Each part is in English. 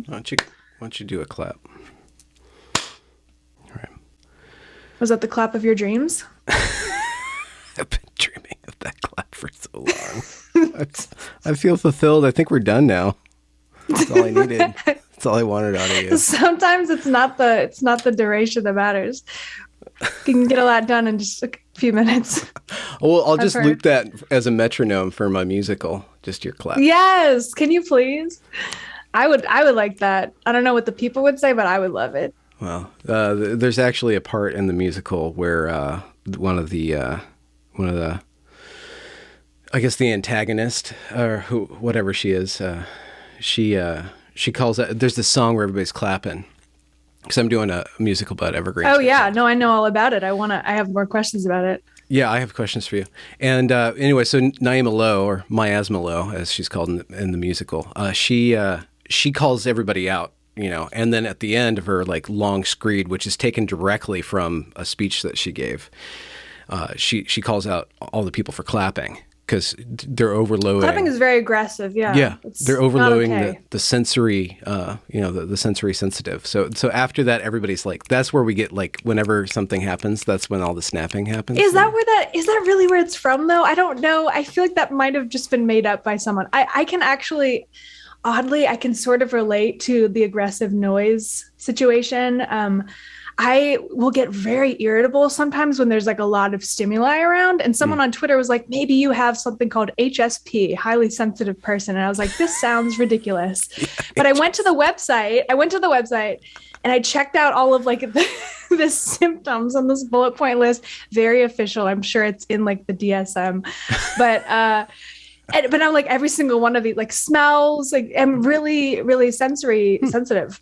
Why don't you do a clap? All right. Was that the clap of your dreams? I've been dreaming of that clap for so long. I feel fulfilled. I think we're done now. That's all I needed. That's all I wanted out of you. Sometimes it's not the duration that matters. You can get a lot done in just a few minutes. Well, I'll I've just heard. loop that as a metronome for my musical. Just your clap. Yes, can you please? I would like that. I don't know what the people would say, but I would love it. Well, there's actually a part in the musical where one of the, I guess the antagonist or whatever she is, she calls it. There's this song where everybody's clapping because I'm doing a musical about Evergreen Oh yeah, Churches. no, I know all about it. I have more questions about it. Yeah, I have questions for you. And anyway, so Naima Lowe, or Miasma Lowe, as she's called in the musical, she calls everybody out, and then at the end of her like long screed, which is taken directly from a speech that she gave, she calls out all the people for clapping because they're overloading. Clapping is very aggressive. Yeah, Yeah, it's they're not overloading okay. the sensory, the sensory sensitive. So after that, everybody's like, that's where we get like, whenever something happens, that's when all the snapping happens. Is that really where it's from though? I don't know. I feel like that might have just been made up by someone. I can actually, oddly, I can sort of relate to the aggressive noise situation. I will get very irritable sometimes when there's like a lot of stimuli around. And someone on Twitter was like, maybe you have something called HSP, highly sensitive person. And I was like, this sounds ridiculous. But I went to the website and I checked out all of like the symptoms on this bullet point list. Very official. I'm sure it's in like the DSM. But but I'm like every single one of these like smells, like I'm really, really sensory sensitive.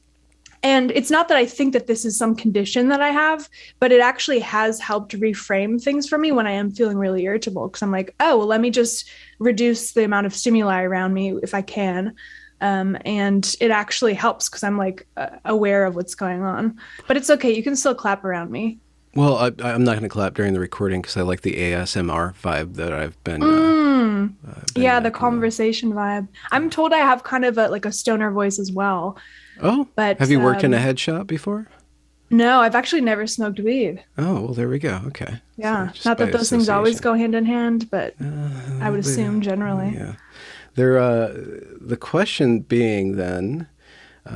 And it's not that I think that this is some condition that I have, but it actually has helped reframe things for me when I am feeling really irritable. Because I'm like, oh, well, let me just reduce the amount of stimuli around me if I can. And it actually helps because I'm like aware of what's going on. But it's okay. You can still clap around me. Well, I'm not going to clap during the recording because I like the ASMR vibe that I've been. Yeah, the making. conversation vibe. I'm told I have kind of a stoner voice as well. Oh, But have you worked in a head shop before? no, I've actually never smoked weed. Oh, well, there we go. Okay. Yeah, So just not by that those things always association. go hand in hand, but I would assume generally. Yeah. The question being then,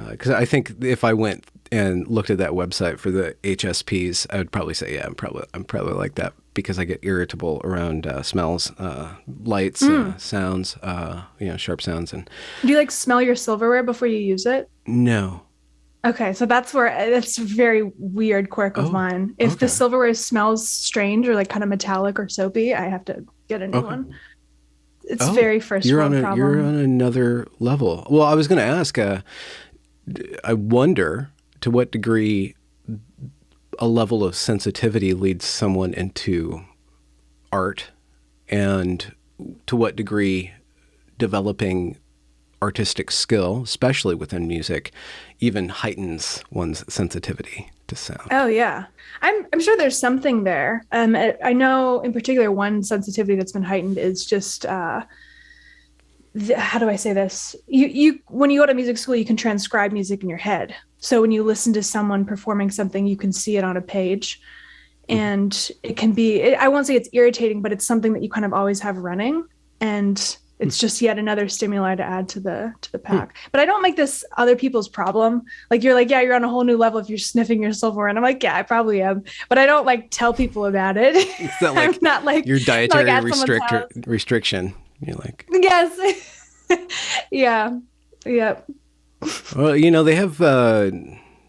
because I think if I went and looked at that website for the HSPs, I would probably say, yeah, I'm probably like that because I get irritable around smells, lights, sounds, sharp sounds, and Do you like smell your silverware before you use it? no. Okay, so that's a very weird quirk of Oh, mine. If the okay. silverware smells strange or like kind of metallic or soapy, I have to get a new Okay. one. It's Oh, very first you're on world you're problem. on another level. Well, I was going to ask. I wonder to what degree a level of sensitivity leads someone into art, and to what degree developing artistic skill, especially within music, even heightens one's sensitivity to sound. Oh yeah, I'm sure there's something there. I know in particular one sensitivity that's been heightened is just how do I say this? You when you go to music school, you can transcribe music in your head. So when you listen to someone performing something, you can see it on a page, and it can be. I won't say it's irritating, but it's something that you kind of always have running, and it's just yet another stimuli to add to the pack. But I don't make this other people's problem. Like you're like, yeah, you're on a whole new level if you're sniffing your silverware, and I'm like, yeah, I probably am, but I don't like tell people about it. It's not I'm like not like your I'm not, like, dietary at someone's house. restriction. You're like, Yes. Yeah. Yeah. well, they have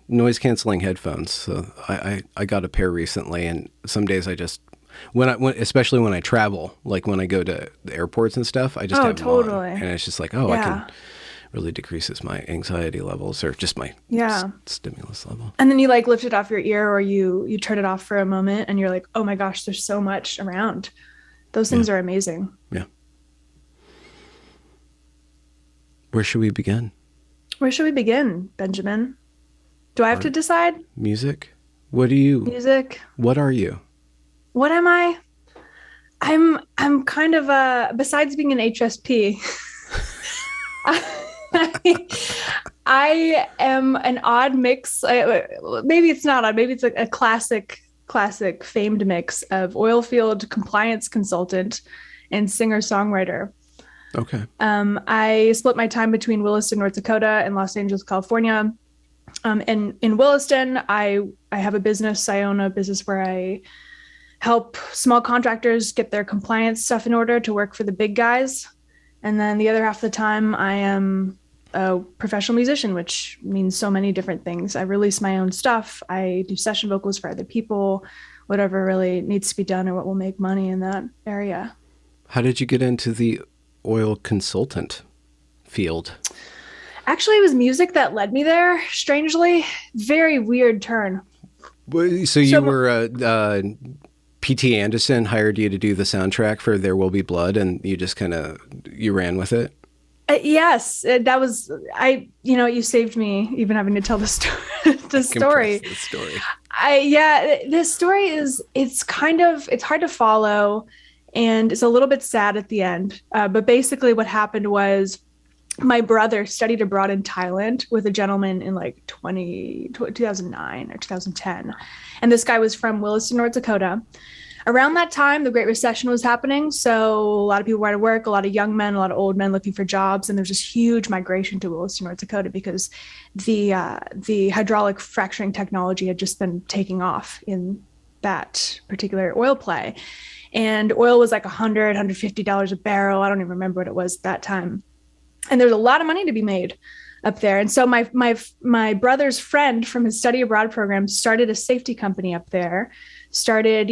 noise canceling headphones. So I got a pair recently, and some days I just especially when I travel, like when I go to the airports and stuff, I just Oh, have them on, totally. and it's just like, oh, I Yeah. can really decreases my anxiety levels or just my Yeah. stimulus level. And then you like lift it off your ear or you turn it off for a moment and you're like, oh my gosh, there's so much around. Those Yeah. things are amazing. Yeah. Where should we begin? Where should we begin, Benjamin? Do I have to Art, decide? music? What do you? Music? What are you? What am I? I'm kind of besides being an HSP, I, I am an odd mix. Maybe it's not odd. Maybe it's a classic famed mix of oil field compliance consultant and singer-songwriter. Okay. I split my time between Williston, North Dakota, and Los Angeles, California. And in Williston, I have a business. I own a business where I help small contractors get their compliance stuff in order to work for the big guys. And then the other half of the time, I am a professional musician, which means so many different things. I release my own stuff. I do session vocals for other people, whatever really needs to be done or what will make money in that area. How did you get into the oil consultant field? Actually, it was music that led me there, strangely. Very weird turn. So you So, were P.T. Anderson hired you to do the soundtrack for There Will Be Blood, and you just you ran with it? yes, that was, you saved me even having to tell the story. The story. The story. This story it's hard to follow, and it's a little bit sad at the end. But basically what happened was my brother studied abroad in Thailand with a gentleman in like 2009 or 2010. And this guy was from Williston, North Dakota. Around that time, the Great Recession was happening. So a lot of people were out of work, a lot of young men, a lot of old men looking for jobs. And there's this huge migration to Williston, North Dakota, because the hydraulic fracturing technology had just been taking off in that particular oil play. And oil was like $150 a barrel. I don't even remember what it was at that time. And there's a lot of money to be made up there. And so my brother's friend from his study abroad program started a safety company up there, started,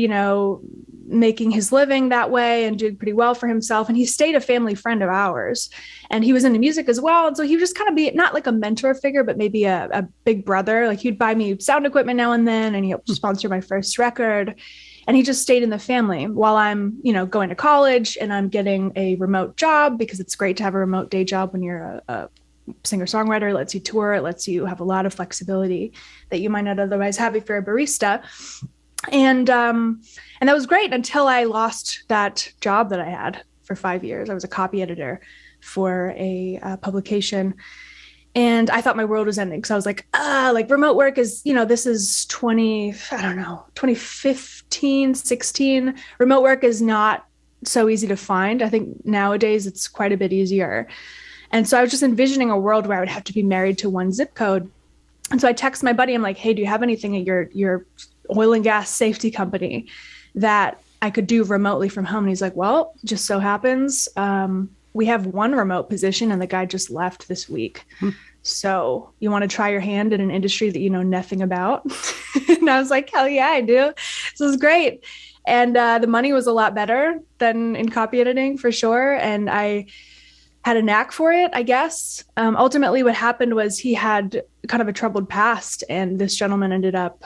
making his living that way and doing pretty well for himself. And he stayed a family friend of ours. And he was into music as well. And so he would just kind of be not like a mentor figure, but maybe a big brother. Like he'd buy me sound equipment now and then, and he helped sponsor my first record. And he just stayed in the family while I'm, going to college and I'm getting a remote job, because it's great to have a remote day job when you're a singer-songwriter. It lets you tour. It lets you have a lot of flexibility that you might not otherwise have if you're a barista. And that was great until I lost that job that I had for 5 years. I was a copy editor for a publication. And I thought my world was ending. So I was like, remote work is, this is 2015, 16. Remote work is not so easy to find. I think nowadays it's quite a bit easier. And so I was just envisioning a world where I would have to be married to one zip code. And so I text my buddy. I'm like, hey, do you have anything at your oil and gas safety company that I could do remotely from home? And he's like, well, just so happens, we have one remote position and the guy just left this week. So you want to try your hand in an industry that you know nothing about? And I was like, hell yeah, I do. So it was great. And the money was a lot better than in copy editing for sure. And I had a knack for it, I guess. Ultimately, what happened was he had kind of a troubled past, and this gentleman ended up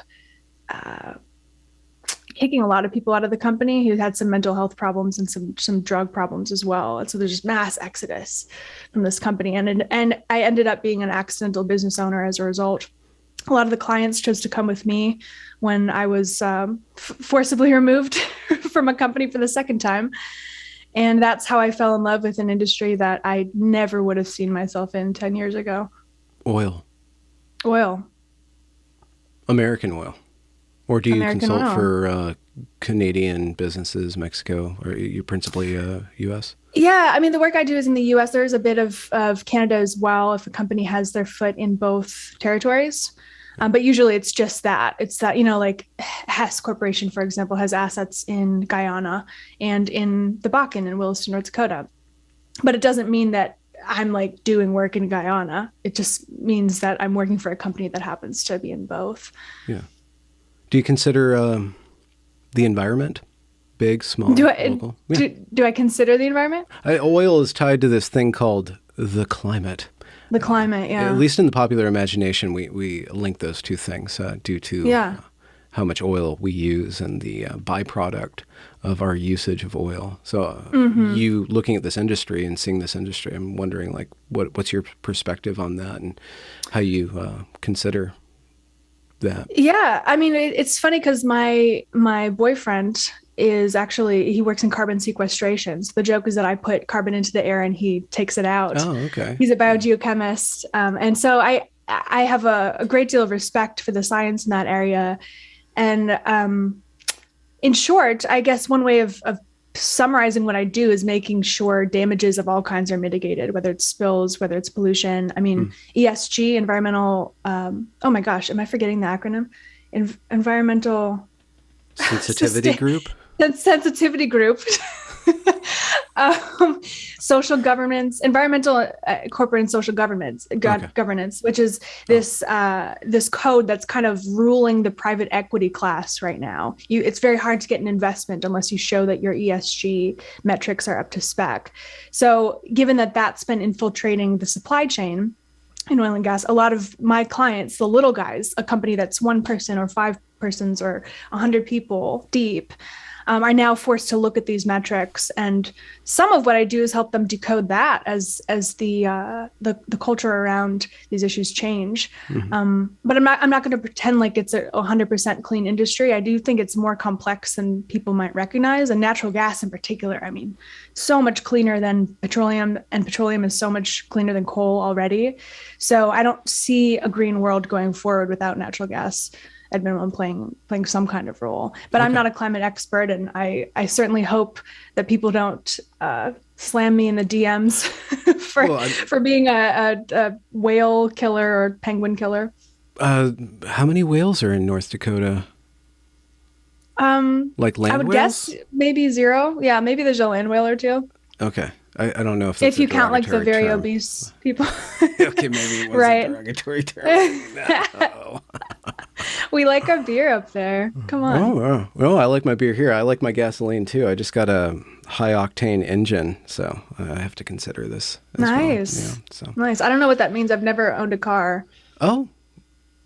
kicking a lot of people out of the company. He had some mental health problems and some drug problems as well. And so there's just mass exodus from this company. And I ended up being an accidental business owner as a result. A lot of the clients chose to come with me when I was forcibly removed from a company for the second time. And that's how I fell in love with an industry that I never would have seen myself in 10 years ago. Oil. American oil. Or do you American consult oil. for Canadian businesses, Mexico, or are you principally U.S.? Yeah, I mean, the work I do is in the U.S. There's a bit of Canada as well if a company has their foot in both territories. But usually it's just that. It's that, like Hess Corporation, for example, has assets in Guyana and in the Bakken in Williston, North Dakota. But it doesn't mean that I'm like doing work in Guyana. It just means that I'm working for a company that happens to be in both. Yeah. Do you consider the environment? Big, small, local? Yeah. Do I consider the environment? Oil is tied to this thing called the climate. The climate, yeah. At least in the popular imagination, we link those two things due to how much oil we use and the byproduct of our usage of oil. So you looking at this industry and seeing this industry, I'm wondering, like, what's your perspective on that and how you consider that? Yeah, I mean, it's funny because my boyfriend is actually, he works in carbon sequestration. So the joke is that I put carbon into the air and he takes it out. Oh, okay. He's a biogeochemist. And so I have a great deal of respect for the science in that area. And in short, I guess one way of summarizing what I do is making sure damages of all kinds are mitigated, whether it's spills, whether it's pollution. I mean, ESG, environmental, oh my gosh, am I forgetting the acronym? Environmental Sensitivity group? Sensitivity group. Social governance, environmental, corporate and social governance, governance, which is this this code that's kind of ruling the private equity class right now. It's very hard to get an investment unless you show that your ESG metrics are up to spec. So, given that that's been infiltrating the supply chain in oil and gas, a lot of my clients, the little guys, a company that's one person or 5 persons or 100 people deep, are now forced to look at these metrics. And some of what I do is help them decode that as the culture around these issues change. But I'm not going to pretend like it's a 100% clean industry. I do think it's more complex than people might recognize, and natural gas in particular. I mean, so much cleaner than petroleum, and petroleum is so much cleaner than coal already. So I don't see a green world going forward without natural gas at minimum playing some kind of role. But I'm not a climate expert, and I certainly hope that people don't slam me in the DMs for being a whale killer or penguin killer. How many whales are in North Dakota? Like land I would whales? guess maybe 0. Yeah, maybe there's a land whale or 2. Okay. I don't know if that's if you a count like the very term. obese people. Okay, maybe it was Right. a derogatory term. No. We like our beer up there. Come on. Oh, wow. Well, I like my beer here. I like my gasoline too. I just got a high octane engine, so I have to consider this as Nice. well. Yeah, so. Nice. I don't know what that means. I've never owned a car. Oh,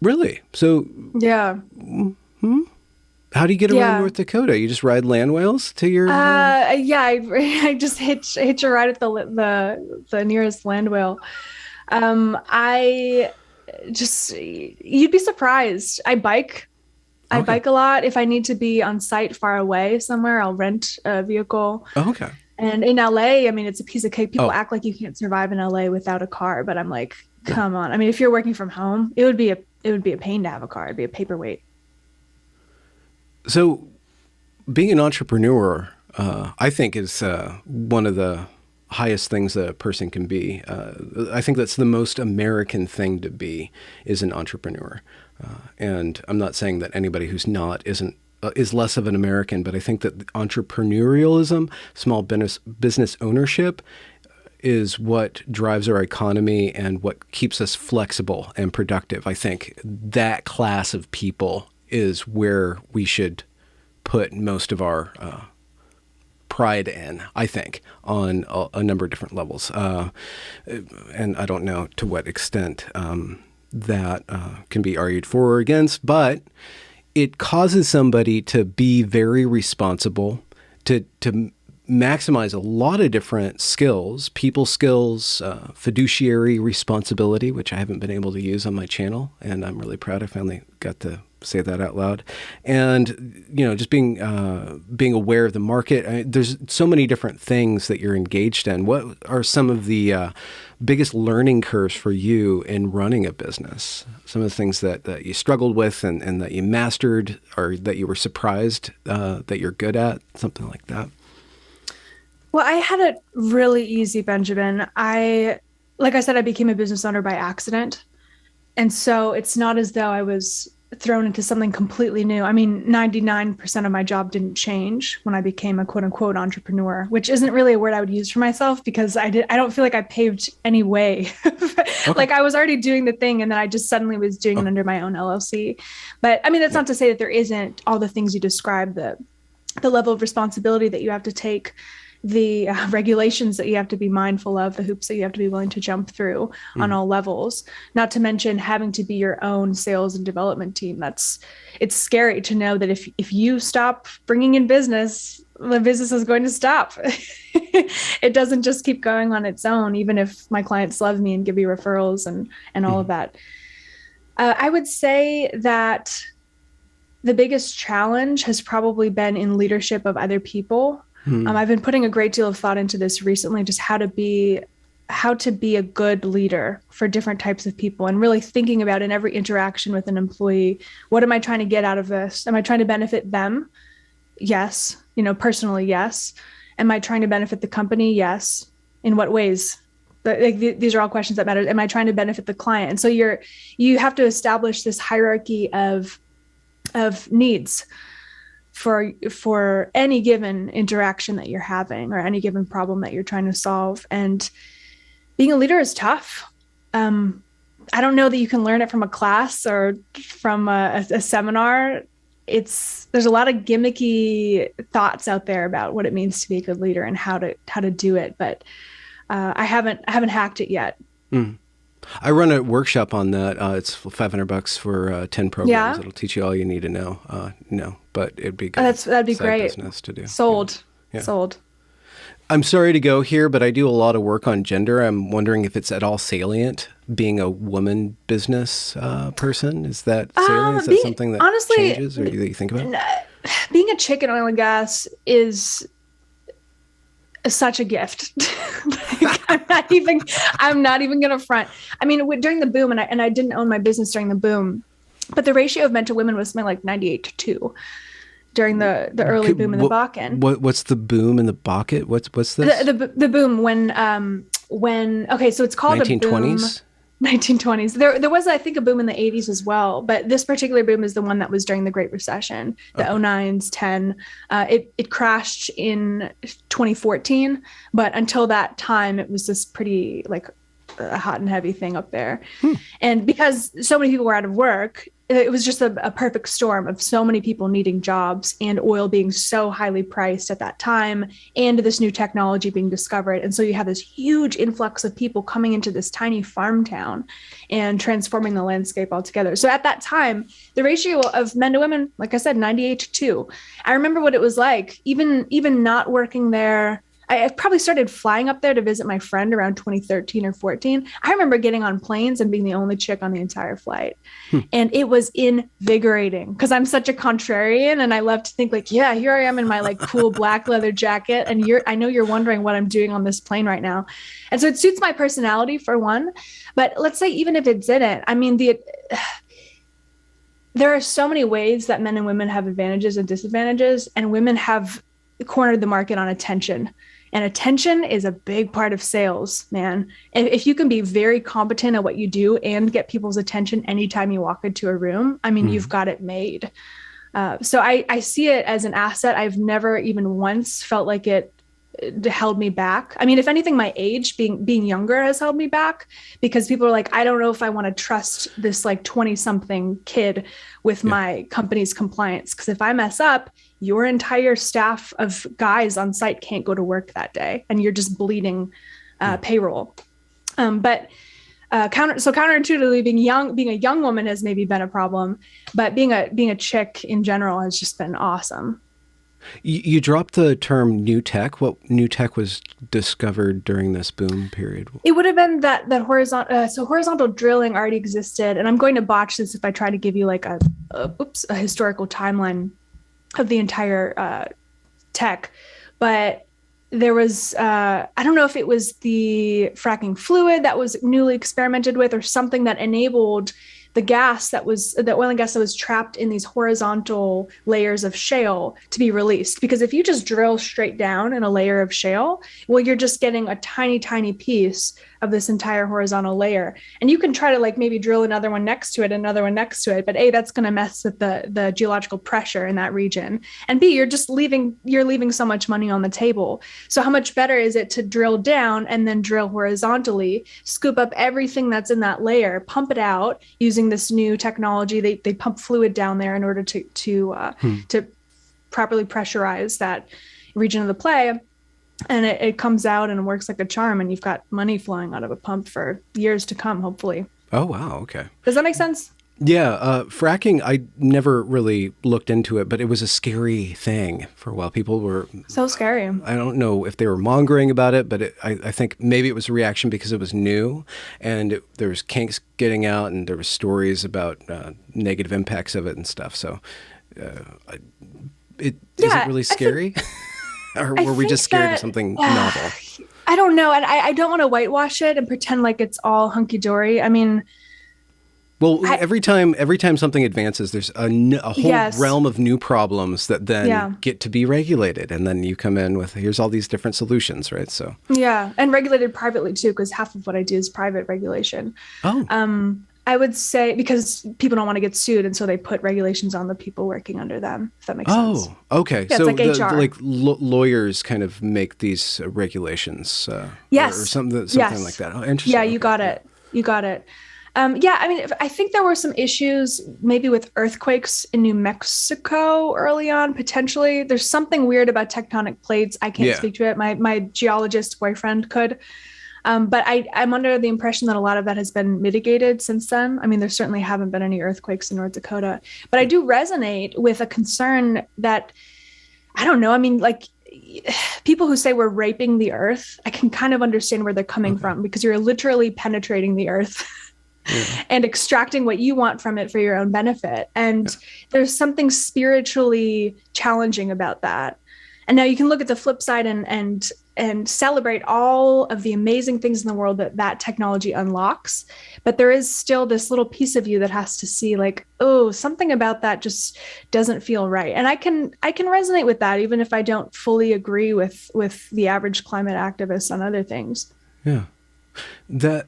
really? So Yeah. how do you get around Yeah. North Dakota? You just ride land whales to your... Yeah, I just hitch a ride at the nearest land whale. I just, you'd be surprised. I bike a lot. If I need to be on site far away somewhere, I'll rent a vehicle. Oh, okay. And in LA, I mean, it's a piece of cake. People act like you can't survive in LA without a car, but I'm like, come on. I mean, if you're working from home, it would be a pain to have a car. It'd be a paperweight. So being an entrepreneur, I think is one of the highest things that a person can be. I think that's the most American thing to be, is an entrepreneur. And I'm not saying that anybody who's not is less of an American, but I think that entrepreneurialism, small business ownership, is what drives our economy and what keeps us flexible and productive. I think that class of people is where we should put most of our pride in, I think, on a number of different levels. And I don't know to what extent that can be argued for or against, but it causes somebody to be very responsible, to maximize a lot of different skills, people skills, fiduciary responsibility, which I haven't been able to use on my channel. And I'm really proud I finally got to say that out loud. And, just being aware of the market. There's so many different things that you're engaged in. What are some of the biggest learning curves for you in running a business? Some of the things that you struggled with and that you mastered, or that you were surprised that you're good at, something like that? Well, I had it really easy, Benjamin. Like I said, I became a business owner by accident. And so it's not as though I was thrown into something completely new. I mean, 99% of my job didn't change when I became a quote unquote entrepreneur, which isn't really a word I would use for myself, because I don't feel like I paved any way. Okay. Like I was already doing the thing, and then I just suddenly was doing it under my own LLC. But I mean, that's not to say that there isn't all the things you described, the level of responsibility that you have to take, the regulations that you have to be mindful of, the hoops that you have to be willing to jump through on all levels, not to mention having to be your own sales and development team. It's scary to know that if you stop bringing in business, the business is going to stop. It doesn't just keep going on its own, even if my clients love me and give me referrals and all of that. I would say that the biggest challenge has probably been in leadership of other people. Hmm. I've been putting a great deal of thought into this recently, just how to be a good leader for different types of people, and really thinking about in every interaction with an employee, what am I trying to get out of this? Am I trying to benefit them? Yes. Personally, yes. Am I trying to benefit the company? Yes. In what ways? These are all questions that matter. Am I trying to benefit the client? And so you have to establish this hierarchy of needs for any given interaction that you're having or any given problem that you're trying to solve. And being a leader is tough. I don't know that you can learn it from a class or from a seminar. There's a lot of gimmicky thoughts out there about what it means to be a good leader and how to do it, but I haven't hacked it yet. Mm. I run a workshop on that. It's $500 for 10 programs. Yeah. It'll teach you all you need to know. No, but it'd be good. That'd be side great. Business to do. Sold. Yeah. Sold. I'm sorry to go here, but I do a lot of work on gender. I'm wondering if it's at all salient being a woman business person. Is that salient? Is that something that honestly, changes or that you think about? Being a chick in oil and gas is such a gift. I'm not even going to front. I mean, during the boom, and I didn't own my business during the boom, but the ratio of men to women was something like 98-2 during the early boom in the Bakken. What's the boom in the Bakken? What's this? The boom when okay, so it's called 1920s? a boom. 1920s. There was, I think, a boom in the 80s as well, but this particular boom is the one that was during the Great Recession, the 09s, 10. It crashed in 2014, but until that time, it was this pretty like a hot and heavy thing up there. And because so many people were out of work, it was just a perfect storm of so many people needing jobs and oil being so highly priced at that time and this new technology being discovered. And so you have this huge influx of people coming into this tiny farm town and transforming the landscape altogether. So at that time, the ratio of men to women, like I said, 98-2. I remember what it was like, even not working there. I probably started flying up there to visit my friend around 2013 or 14. I remember getting on planes and being the only chick on the entire flight. And it was invigorating because I'm such a contrarian and I love to think like, yeah, here I am in my like cool black leather jacket. And I know you're wondering what I'm doing on this plane right now. And so it suits my personality for one, but let's say even if it didn't, I mean, there are so many ways that men and women have advantages and disadvantages, and women have cornered the market on attention. And attention is a big part of sales, man. If you can be very competent at what you do and get people's attention anytime you walk into a room, I mean, you've got it made. So I see it as an asset. I've never even once felt like it held me back. I mean, if anything, my age being younger has held me back because people are like, I don't know if I want to trust this like 20-something kid with my company's compliance. Because if I mess up, your entire staff of guys on site can't go to work that day, and you're just bleeding payroll. But counterintuitively, being a young woman has maybe been a problem, but being a chick in general has just been awesome. You dropped the term new tech. What new tech was discovered during this boom period? It would have been that horizontal drilling already existed, and I'm going to botch this if I try to give you like a historical timeline of the entire tech, but there was I don't know if it was the fracking fluid that was newly experimented with or something that enabled the oil and gas that was trapped in these horizontal layers of shale to be released. Because if you just drill straight down in a layer of shale, well, you're just getting a tiny, tiny piece of this entire horizontal layer. And you can try to like maybe drill another one next to it. But A, that's going to mess with the geological pressure in that region. And B, you're leaving so much money on the table. So how much better is it to drill down and then drill horizontally, scoop up everything that's in that layer, pump it out using this new technology. They pump fluid down there in order to properly pressurize that region of the play. And it comes out and it works like a charm, and you've got money flowing out of a pump for years to come, hopefully. Oh, wow. Okay. Does that make sense? Yeah. Fracking, I never really looked into it, but it was a scary thing for a while. People were... So scary. I don't know if they were mongering about it, but I think maybe it was a reaction because it was new, and there was kinks getting out, and there was stories about negative impacts of it and stuff. So Is it Yeah, really I think scary? Or I were we just think scared of that something novel? I don't know, and I don't want to whitewash it and pretend like it's all hunky dory. I mean, Well, I every time something advances, there's a whole yes, realm of new problems that then yeah, get to be regulated, and then you come in with here's all these different solutions, right? So, yeah, and regulated privately too, because half of what I do is private regulation. oh, I would say because people don't want to get sued, and so they put regulations on the people working under them. If that makes sense. oh, okay. Yeah, it's So like the HR. like lawyers kind of make these regulations, or Yes. something like Yes. that. Oh, Yeah, interesting. you Okay, got yeah, it. You got it. Yeah, I mean, I think there were some issues maybe with earthquakes in New Mexico early on, potentially. There's something weird about tectonic plates. I can't yeah, speak to it. My geologist boyfriend could. But I'm under the impression that a lot of that has been mitigated since then. I mean, there certainly haven't been any earthquakes in North Dakota, but I do resonate with a concern that I don't know. I mean, like people who say we're raping the earth, I can kind of understand where they're coming okay, from because you're literally penetrating the earth yeah, and extracting what you want from it for your own benefit. yeah, And there's something spiritually challenging about that. And now you can look at the flip side and celebrate all of the amazing things in the world that that technology unlocks, but there is still this little piece of you that has to see like, oh, something about that just doesn't feel right. And I can resonate with that even if I don't fully agree with the average climate activist on other things. yeah. That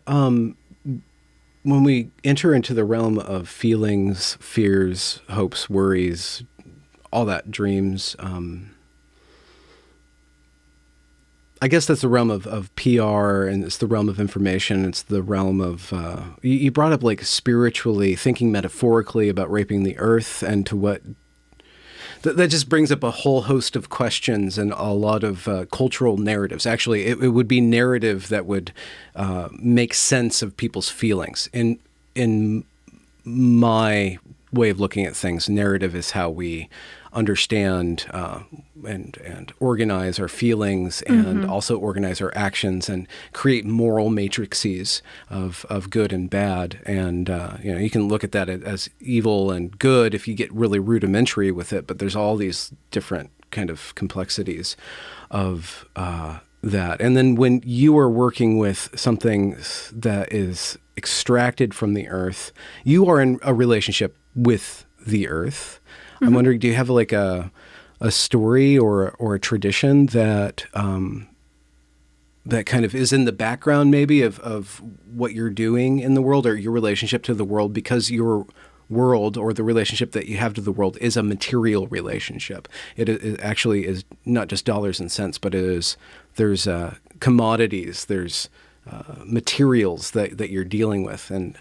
when we enter into the realm of feelings, fears, hopes, worries, all that, dreams. I guess that's the realm of PR, and it's the realm of information. It's the realm of, you brought up like spiritually, thinking metaphorically about raping the earth and to what, that just brings up a whole host of questions and a lot of cultural narratives. Actually, it would be narrative that would make sense of people's feelings. In my way of looking at things, narrative is how we understand and organize our feelings and Mm-hmm. also organize our actions and create moral matrices of good and bad. And you can look at that as evil and good if you get really rudimentary with it, but there's all these different kind of complexities of that. And then when you are working with something that is extracted from the earth, you are in a relationship with the earth. I'm Mm-hmm. wondering, do you have like a story or a tradition that that kind of is in the background maybe of what you're doing in the world or your relationship to the world, because your world or the relationship that you have to the world is a material relationship. It actually is not just dollars and cents, but there's commodities, there's materials that you're dealing with, and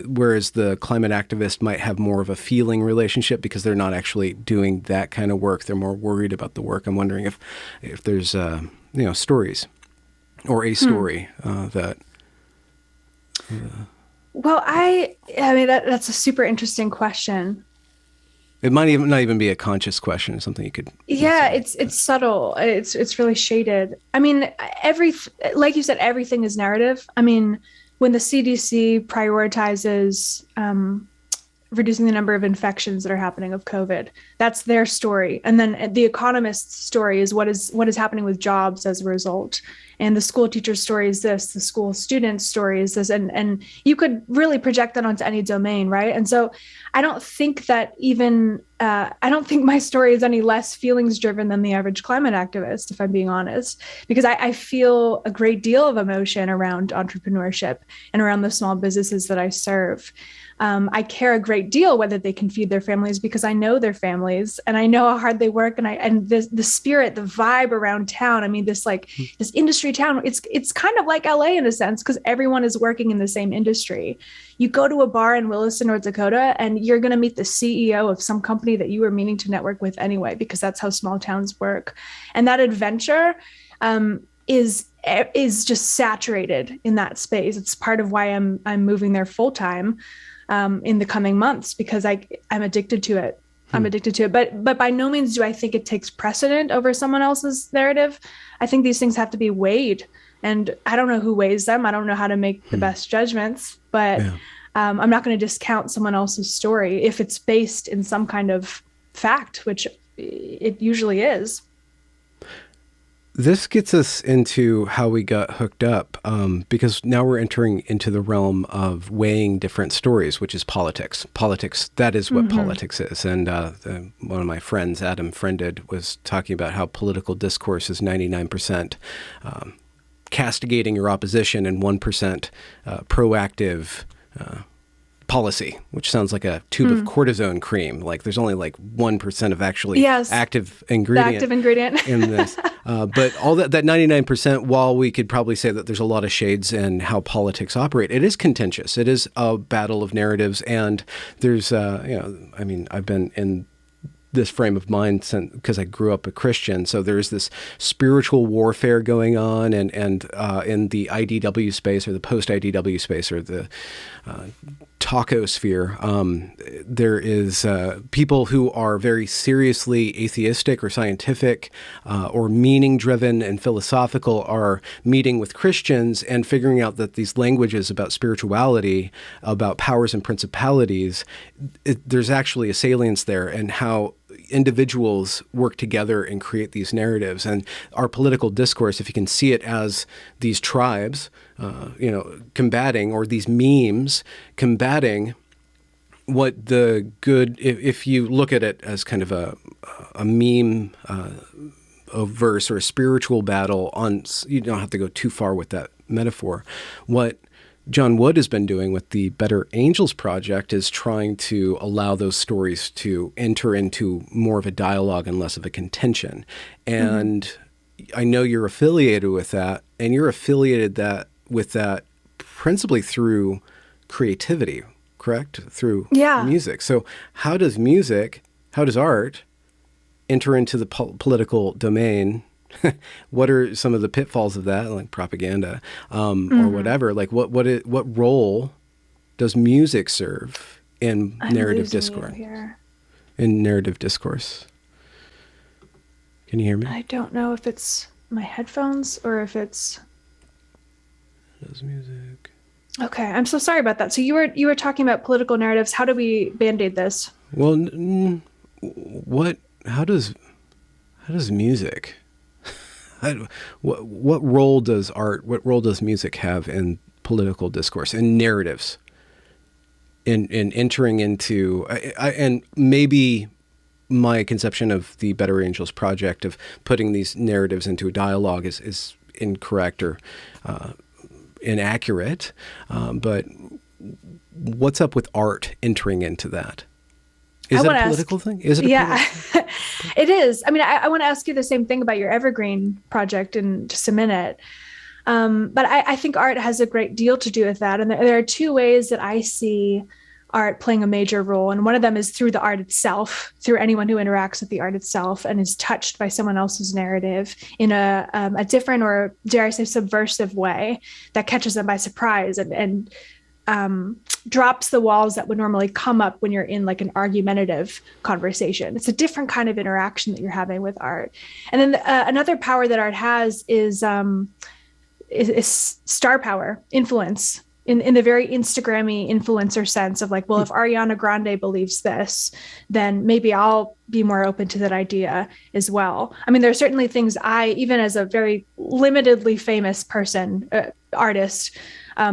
whereas the climate activist might have more of a feeling relationship because they're not actually doing that kind of work. They're more worried about the work. I'm wondering if there's stories or a Hmm. story that Well, I mean that's a super interesting question. it might even not even be a conscious question. It's something you could Yeah, say. it's subtle. It's really shaded. I mean, every like you said, everything is narrative. I mean, when the CDC prioritizes reducing the number of infections that are happening of COVID, that's their story. And then the economist's story is what is happening with jobs as a result. And the school teacher's story is this, the school student's story is this. And you could really project that onto any domain, right? And so I don't think that even I don't think my story is any less feelings driven than the average climate activist, if I'm being honest, because I feel a great deal of emotion around entrepreneurship and around the small businesses that I serve. I care a great deal whether they can feed their families because I know their families and I know how hard they work, and the spirit, the vibe around town. I mean, this industry town. It's kind of like LA in a sense because everyone is working in the same industry. You go to a bar in Williston, North Dakota, and you're going to meet the CEO of some company that you were meaning to network with anyway, because that's how small towns work. And that adventure is just saturated in that space. It's part of why I'm moving there full time in the coming months because I'm addicted to it. I'm Hmm. addicted to it, but by no means do I think it takes precedent over someone else's narrative. I think these things have to be weighed, and I don't know who weighs them. I don't know how to make the Hmm. best judgments, but Yeah. I'm not going to discount someone else's story if it's based in some kind of fact, which it usually is. This gets us into how we got hooked up, because now we're entering into the realm of weighing different stories, which is politics. Politics, that is what politics is. And one of my friends, Adam Friended, was talking about how political discourse is 99% castigating your opposition and 1% proactive policy, which sounds like a tube of cortisone cream. Like there's only like 1% of actually active ingredient in this. But all that 99%, while we could probably say that there's a lot of shades in how politics operate, it is contentious. It is a battle of narratives. And there's, I mean, I've been in this frame of mind since, because I grew up a Christian. So there's this spiritual warfare going on, and in the IDW space, or the post IDW space, or the taco sphere, there is people who are very seriously atheistic or scientific or meaning driven and philosophical are meeting with Christians and figuring out that these languages about spirituality, about powers and principalities, there's actually a salience there, and how individuals work together and create these narratives. And our political discourse, if you can see it as these tribes, combating, or these memes combating what the good, if you look at it as kind of a meme, a verse or a spiritual battle on, you don't have to go too far with that metaphor. What John Wood has been doing with the Better Angels Project is trying to allow those stories to enter into more of a dialogue and less of a contention. And I know you're affiliated with that, and you're affiliated with that principally through creativity, correct? Through music. So how does art enter into the political domain? What are some of the pitfalls of that, like propaganda, or whatever? Like what role does music serve in narrative discourse? In narrative discourse. Can you hear me? I don't know if it's my headphones or if it's. Does music? Okay, I'm so sorry about that. So you were talking about political narratives. How do we band-aid this? Well, how does music? What role does art, what role does music have in political discourse, in narratives, in entering into, and maybe my conception of the Better Angels Project of putting these narratives into a dialogue is incorrect or inaccurate, but what's up with art entering into that? Is it a political thing? Is it? It is. I mean, I want to ask you the same thing about your Evergreen project in just a minute. But I think art has a great deal to do with that. And there are two ways that I see art playing a major role. And one of them is through the art itself, through anyone who interacts with the art itself and is touched by someone else's narrative in a different, or dare I say, subversive way that catches them by surprise and drops the walls that would normally come up when you're in like an argumentative conversation. It's a different kind of interaction that you're having with art. And then another power that art has is star power, influence, in the very Instagrammy influencer sense of like, well, if Ariana Grande believes this, then maybe I'll be more open to that idea as well. I mean, there are certainly things even as a very limitedly famous person, artist,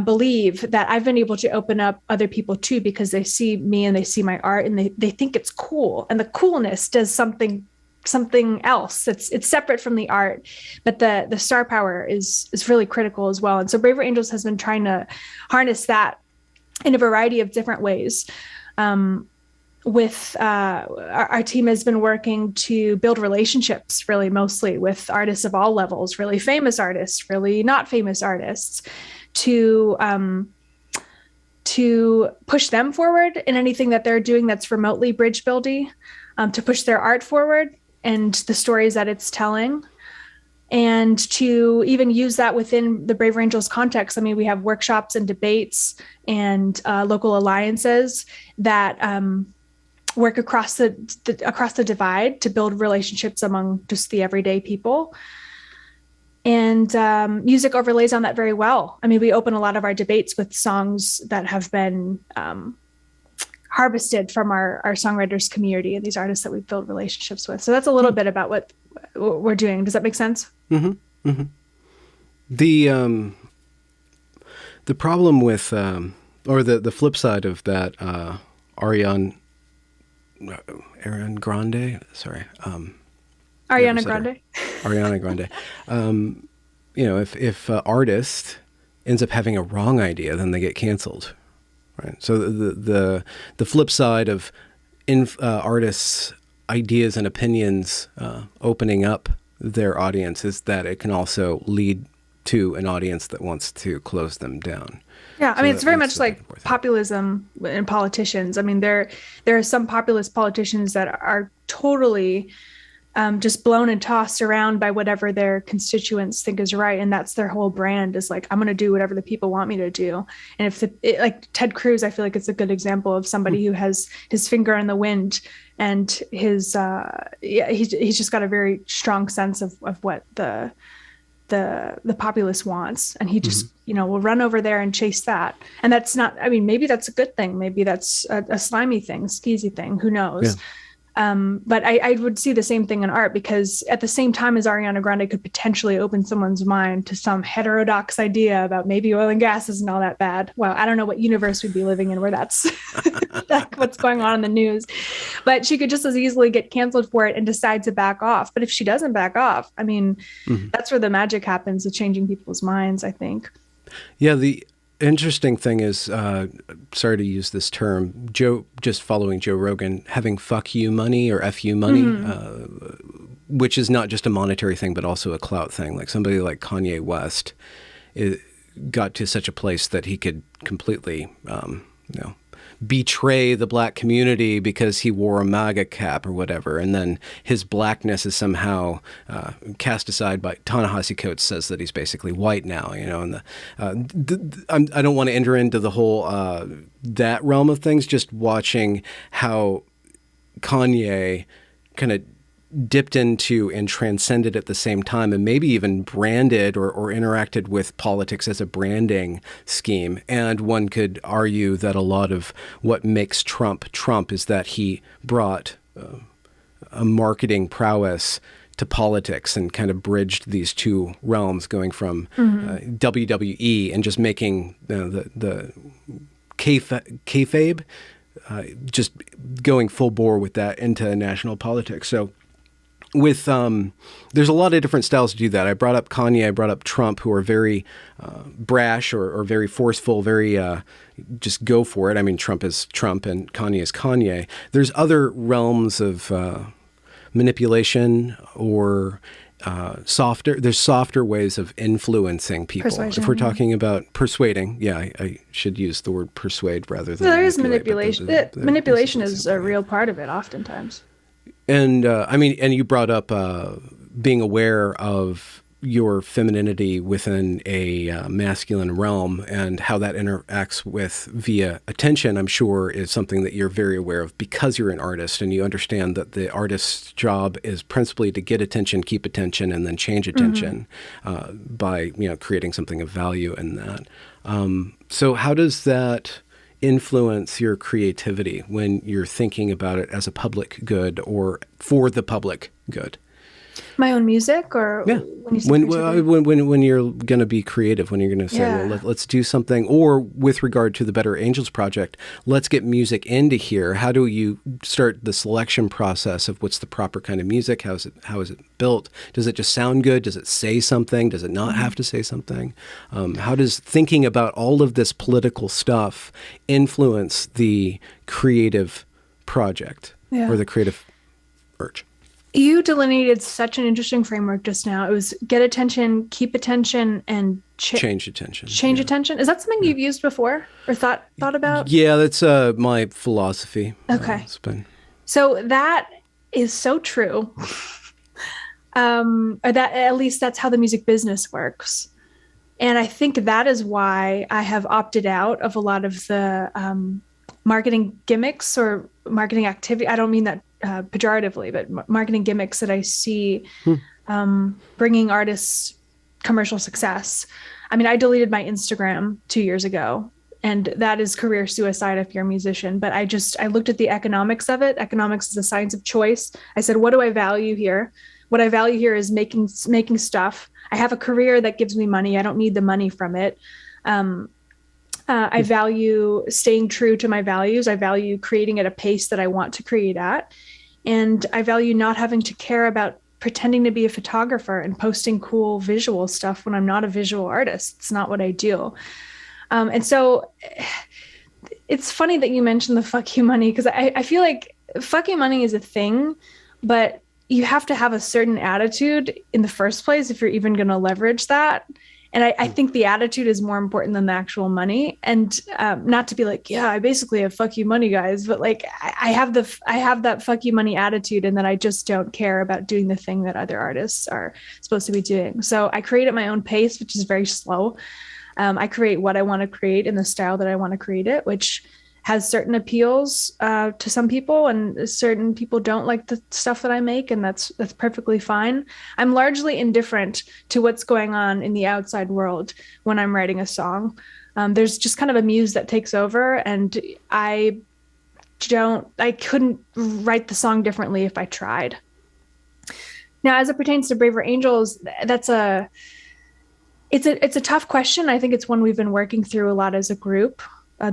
believe that I've been able to open up other people too, because they see me and they see my art and they think it's cool, and the coolness does something else. It's separate from the art, but the star power is really critical as well. And so Braver Angels has been trying to harness that in a variety of different ways. With our team has been working to build relationships, really mostly with artists of all levels, really famous artists, really not famous artists, to push them forward in anything that they're doing that's remotely bridge building, to push their art forward and the stories that it's telling, and to even use that within the Braver Angels context. I mean, we have workshops and debates and local alliances that work across the divide to build relationships among just the everyday people. And music overlays on that very well. I mean, we open a lot of our debates with songs that have been harvested from our songwriters community and these artists that we've built relationships with. So that's a little bit about what we're doing. Does that make sense? Mm-hmm. Mm-hmm. The problem with, or the flip side of that, Ariana Grande, sorry. Ariana Grande. Ariana Grande. If artist ends up having a wrong idea, then they get canceled, right? So the flip side of artists' ideas and opinions opening up their audience is that it can also lead to an audience that wants to close them down. Yeah, I mean, it's very much like populism in politicians. I mean, there are some populist politicians that are totally just blown and tossed around by whatever their constituents think is right, and that's their whole brand. Is like, I'm going to do whatever the people want me to do. And if like Ted Cruz, I feel like it's a good example of somebody who has his finger in the wind, and he's just got a very strong sense of what the populace wants, and he just will run over there and chase that. And that's not, I mean, maybe that's a good thing, maybe that's a slimy thing, skeezy thing, who knows. Yeah. But I would see the same thing in art, because at the same time as Ariana Grande could potentially open someone's mind to some heterodox idea about maybe oil and gas isn't all that bad. Well, I don't know what universe we'd be living in where that's like what's going on in the news, but she could just as easily get canceled for it and decide to back off. But if she doesn't back off, I mean, that's where the magic happens of changing people's minds, I think. Yeah, the interesting thing is, sorry to use this term, just following Joe Rogan, having fuck you money or F you money, which is not just a monetary thing, but also a clout thing. Like somebody like Kanye West got to such a place that he could completely, betray the black community because he wore a MAGA cap or whatever. And then his blackness is somehow cast aside by Ta-Nehisi Coates says that he's basically white now, and I don't want to enter into the whole, that realm of things, just watching how Kanye kind of dipped into and transcended at the same time, and maybe even branded or interacted with politics as a branding scheme. And one could argue that a lot of what makes Trump is that he brought a marketing prowess to politics and kind of bridged these two realms, going from WWE and just making the kayfabe, just going full bore with that into national politics. So with there's a lot of different styles to do that. I brought up Kanye, I brought up Trump, who are very brash or very forceful, very just go for it. I mean, Trump is Trump and Kanye is Kanye. There's other realms of manipulation or there's softer ways of influencing people. Persuasion, if we're talking about persuading, I should use the word persuade rather than there is manipulation. Manipulation is a real part of it oftentimes. And and you brought up being aware of your femininity within a masculine realm and how that interacts with via attention, I'm sure is something that you're very aware of because you're an artist and you understand that the artist's job is principally to get attention, keep attention, and then change attention by creating something of value in that. So how does that influence your creativity when you're thinking about it as a public good or for the public good? My own music, or when you're going to be creative, when you're going to say, well, let's do something, or with regard to the Better Angels project, let's get music into here. How do you start the selection process of what's the proper kind of music? How is it built? Does it just sound good? Does it say something? Does it not have to say something? How does thinking about all of this political stuff influence the creative project or the creative urge? You delineated such an interesting framework just now. It was get attention, keep attention, and change attention. Change attention. Is that something you've used before or thought about? Yeah, that's my philosophy. Okay. So that is so true. Or that at least that's how the music business works. And I think that is why I have opted out of a lot of the marketing gimmicks or marketing activity. I don't mean that pejoratively, but marketing gimmicks that I see bringing artists commercial success. I mean, I deleted my Instagram 2 years ago, and that is career suicide if you're a musician. But I looked at the economics of it. Economics is a science of choice. I said, what do I value here? What I value here is making stuff. I have a career that gives me money. I don't need the money from it. I value staying true to my values. I value creating at a pace that I want to create at. And I value not having to care about pretending to be a photographer and posting cool visual stuff when I'm not a visual artist. It's not what I do. And so it's funny that you mentioned the fuck you money, because I feel like fuck you money is a thing, but you have to have a certain attitude in the first place if you're even going to leverage that. And I think the attitude is more important than the actual money. And not to be like, yeah, I basically have fuck you money, guys, but like I have that fuck you money attitude, and that I just don't care about doing the thing that other artists are supposed to be doing. So I create at my own pace, which is very slow. I create what I want to create in the style that I want to create it, which has certain appeals to some people, and certain people don't like the stuff that I make, and that's perfectly fine. I'm largely indifferent to what's going on in the outside world when I'm writing a song. There's just kind of a muse that takes over, and I couldn't write the song differently if I tried. Now, as it pertains to Braver Angels, it's a tough question. I think it's one we've been working through a lot as a group.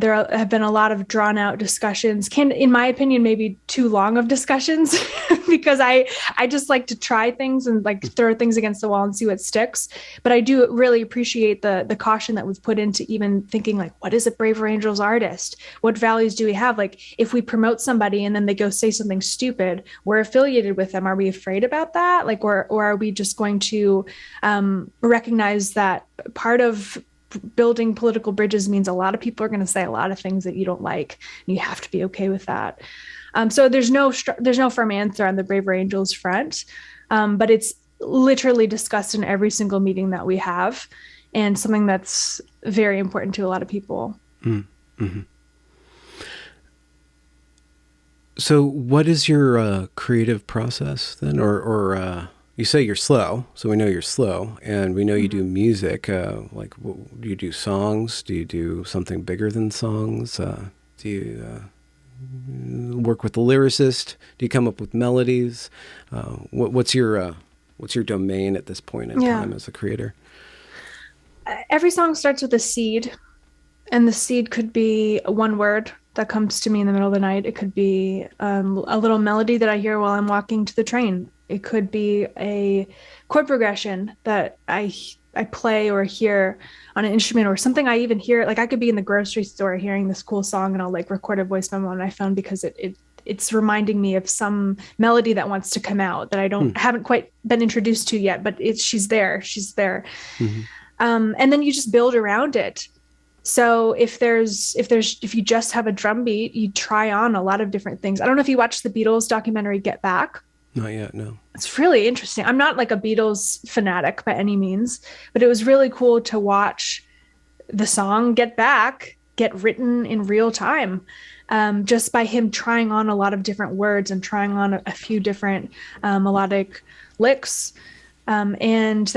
There have been a lot of drawn out discussions, in my opinion, maybe too long of discussions, because I just like to try things and like throw things against the wall and see what sticks. But I do really appreciate the caution that was put into even thinking like, what is a Braver Angels artist? What values do we have? Like if we promote somebody and then they go say something stupid, we're affiliated with them. Are we afraid about that? Like, or are we just going to recognize that part of building political bridges means a lot of people are going to say a lot of things that you don't like, and you have to be okay with that. So there's no firm answer on the Braver Angels front, but it's literally discussed in every single meeting that we have, and something that's very important to a lot of people. Mm-hmm. So what is your creative process then, or you say you're slow, so we know you're slow, and we know you do music. Like, do you do songs? Do you do something bigger than songs? Do you work with the lyricist? Do you come up with melodies? What's your domain at this point in time as a creator? Every song starts with a seed, and the seed could be one word that comes to me in the middle of the night. It could be a little melody that I hear while I'm walking to the train. It could be a chord progression that I play or hear on an instrument, or something I even hear. Like I could be in the grocery store hearing this cool song, and I'll like record a voice memo on my phone because it's reminding me of some melody that wants to come out that I haven't quite been introduced to yet, but she's there. Mm-hmm. And then you just build around it. So if you just have a drum beat, you try on a lot of different things. I don't know if you watched the Beatles documentary Get Back. Not yet, no. It's really interesting. I'm not like a Beatles fanatic by any means, but it was really cool to watch the song Get Back get written in real time, just by him trying on a lot of different words and trying on a few different melodic licks. And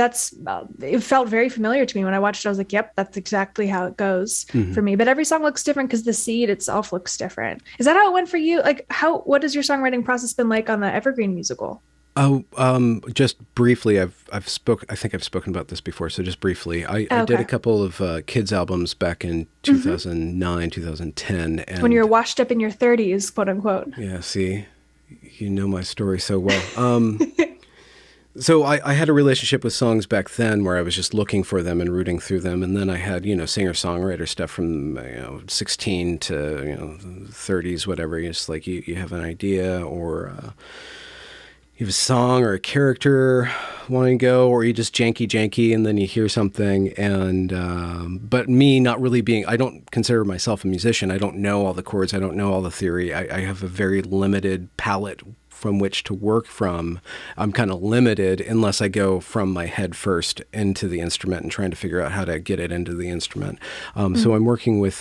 it felt very familiar to me when I watched it. I was like, yep, that's exactly how it goes for me. But every song looks different because the seed itself looks different. Is that how it went for you? Like what has your songwriting process been like on the Evergreen musical? Oh, just briefly, I think I've spoken about this before. So just briefly, I did a couple of kids albums back in 2009, 2010. And when you were washed up in your 30s, quote unquote. Yeah. See, you know my story so well. So I had a relationship with songs back then where I was just looking for them and rooting through them. And then I had, singer-songwriter stuff from, 16 to, 30s, whatever. It's like you have an idea, or you have a song or a character wanting to go, or you just janky, and then you hear something. And but me not really being, I don't consider myself a musician. I don't know all the chords. I don't know all the theory. I have a very limited palette from which to work from. I'm kind of limited unless I go from my head first into the instrument and trying to figure out how to get it into the instrument. So I'm working with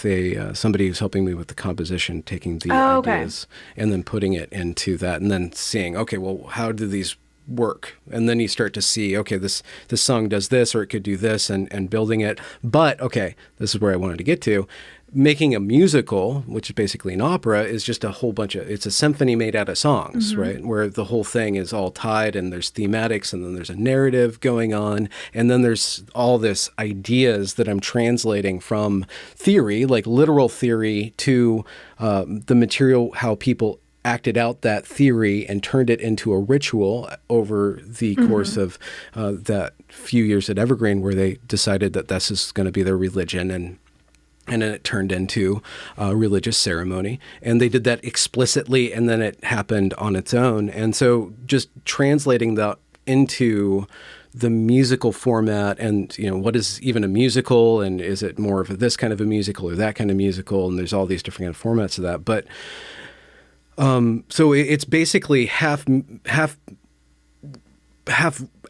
somebody who's helping me with the composition, taking the ideas and then putting it into that, and then seeing, okay, well, how do these work. And then you start to see, okay, this song does this, or it could do this, and building it. But, okay, this is where I wanted to get to. Making a musical, which is basically an opera, is just a whole bunch of, it's a symphony made out of songs, right? Where the whole thing is all tied, and there's thematics, and then there's a narrative going on, and then there's all this ideas that I'm translating from theory, like literal theory, to the material, how people acted out that theory and turned it into a ritual over the course of that few years at Evergreen, where they decided that this is going to be their religion, and then it turned into a religious ceremony. And they did that explicitly, and then it happened on its own. And so just translating that into the musical format, and, what is even a musical, and is it more of this kind of a musical or that kind of musical? And there's all these different kind of formats of that. But so it's basically half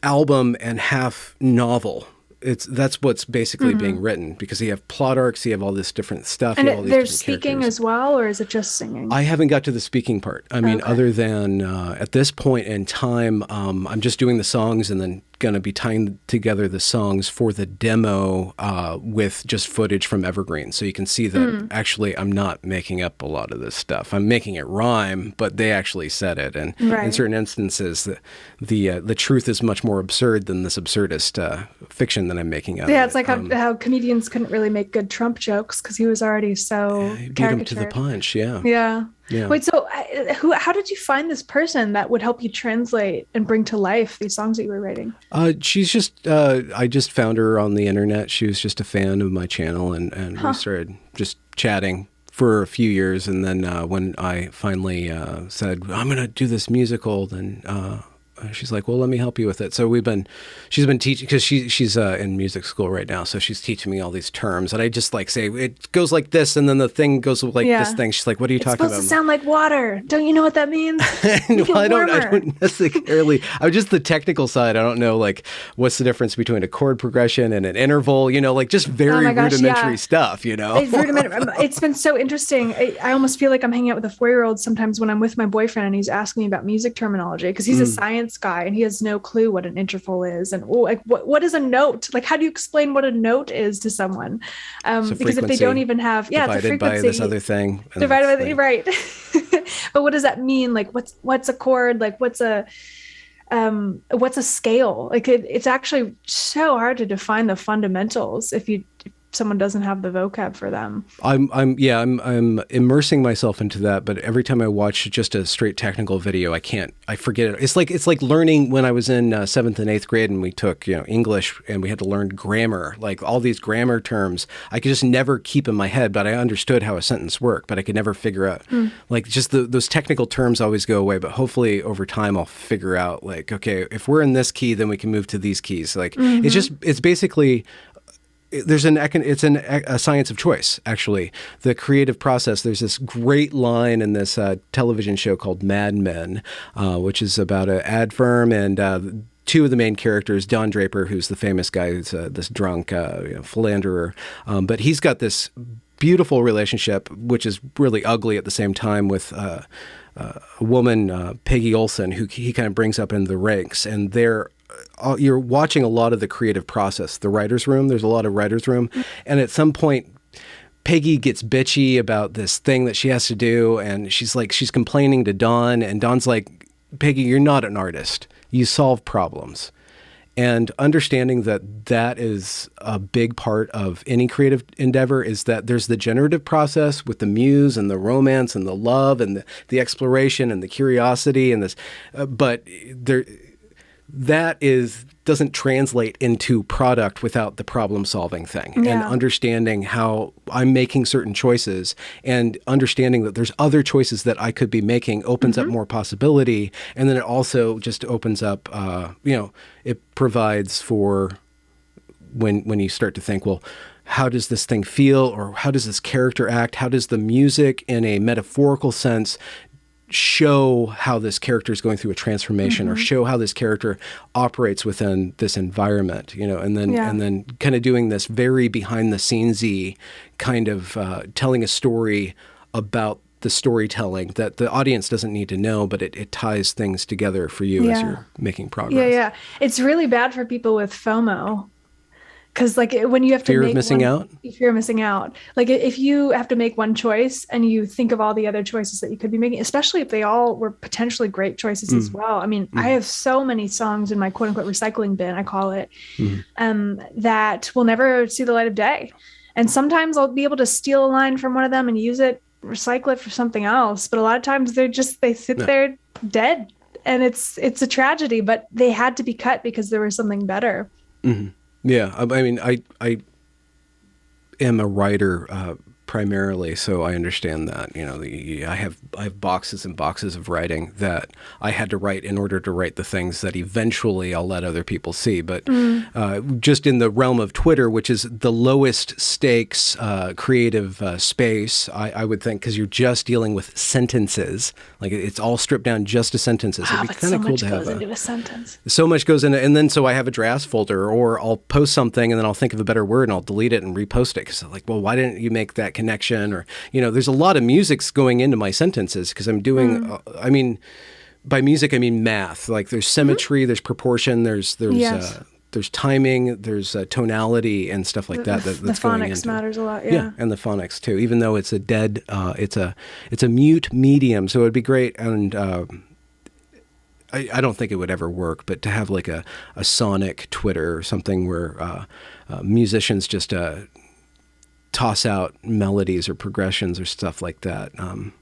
album and half novel. That's what's basically being written, because you have plot arcs, you have all this different stuff. And all these there's different speaking characters as well, or is it just singing? I haven't got to the speaking part. I mean, Okay. other than at this point in time, I'm just doing the songs and then going to be tying together the songs for the demo with just footage from Evergreen. So you can see that actually I'm not making up a lot of this stuff. I'm making it rhyme, but they actually said it. And in certain instances, the truth is much more absurd than this absurdist fiction that I'm making up. Yeah, it's like how comedians couldn't really make good Trump jokes because he was already so Beat him to the caricatured. punch, yeah. Yeah. Yeah. Wait, so how did you find this person that would help you translate and bring to life these songs that you were writing? She's just, I just found her on the internet. She was just a fan of my channel, and we started just chatting for a few years. And then when I finally said, I'm going to do this musical, then she's like, well, let me help you with it. So she's been teaching, because she's in music school right now. So she's teaching me all these terms, and I just say, it goes like this, and then the thing goes like this thing. She's like, what are you talking about? It's supposed to sound like water. Don't you know what that means? Well, I don't necessarily, I'm just the technical side. I don't know, what's the difference between a chord progression and an interval, just very rudimentary stuff, It's rudimentary. It's been so interesting. I almost feel like I'm hanging out with a 4-year-old sometimes when I'm with my boyfriend and he's asking me about music terminology, because he's a science guy and he has no clue what an interval is, and what is a note? How do you explain what a note is to someone? Because if they don't even have it's a divided frequency by this other thing, divided by right. But what does that mean? What's a chord? What's a scale? It's actually so hard to define the fundamentals if someone doesn't have the vocab for them. I'm immersing myself into that, but every time I watch just a straight technical video, I forget it. It's like learning when I was in 7th and 8th grade, and we took English, and we had to learn grammar, all these grammar terms. I could just never keep in my head, but I understood how a sentence worked, but I could never figure out just those technical terms always go away. But hopefully over time I'll figure out okay, if we're in this key, then we can move to these keys. It's basically, it's a science of choice, actually. The creative process. There's this great line in this television show called Mad Men, which is about an ad firm, and two of the main characters, Don Draper, who's the famous guy, who's this drunk philanderer, but he's got this beautiful relationship, which is really ugly at the same time, with a woman, Peggy Olson, who he kind of brings up in the ranks, and you're watching a lot of the creative process, the writer's room. There's a lot of writer's room. And at some point, Peggy gets bitchy about this thing that she has to do. And she's complaining to Don. And Don's like, Peggy, you're not an artist. You solve problems. And understanding that is a big part of any creative endeavor, is that there's the generative process with the muse and the romance and the love and the exploration and the curiosity and this. But that doesn't translate into product without the problem-solving thing. Yeah. And understanding how I'm making certain choices, and understanding that there's other choices that I could be making opens up more possibility. And then it also just opens up, it provides for when you start to think, well, how does this thing feel? Or how does this character act? How does the music, in a metaphorical sense, show how this character is going through a transformation, or show how this character operates within this environment, and then kind of doing this very behind the scenes-y kind of telling a story about the storytelling that the audience doesn't need to know, but it ties things together for you as you're making progress. Yeah. It's really bad for people with FOMO. Because like when you have to Fear make of missing out? fear of missing out. Like if you have to make one choice and you think of all the other choices that you could be making, especially if they all were potentially great choices as well. I mean, I have so many songs in my quote unquote recycling bin, I call it, that will never see the light of day. And sometimes I'll be able to steal a line from one of them and use it, recycle it for something else. But a lot of times they sit there dead, and it's a tragedy, but they had to be cut because there was something better. Yeah, I mean, I am a writer primarily, so I understand that. You know, I have boxes and boxes of writing that I had to write in order to write the things that eventually I'll let other people see. But just in the realm of Twitter, which is the lowest stakes creative space, I would think, because you're just dealing with sentences. Like it's all stripped down just to sentences. Wow, It'd be but kind so of cool much to have goes into a sentence. so much goes into, and then so I have a drafts folder, or I'll post something and then I'll think of a better word and I'll delete it and repost it because like, well, why didn't you make that connection? Or there's a lot of music's going into my sentences because I'm doing. I mean, by music I mean math. Like there's symmetry, there's proportion, there's timing, there's tonality and stuff like that. That's the going phonics into matters a lot. Yeah, and the phonics too. Even though it's a dead, it's a mute medium, so it'd be great. And I don't think it would ever work, but to have like a sonic Twitter or something where musicians just toss out melodies or progressions or stuff like that. And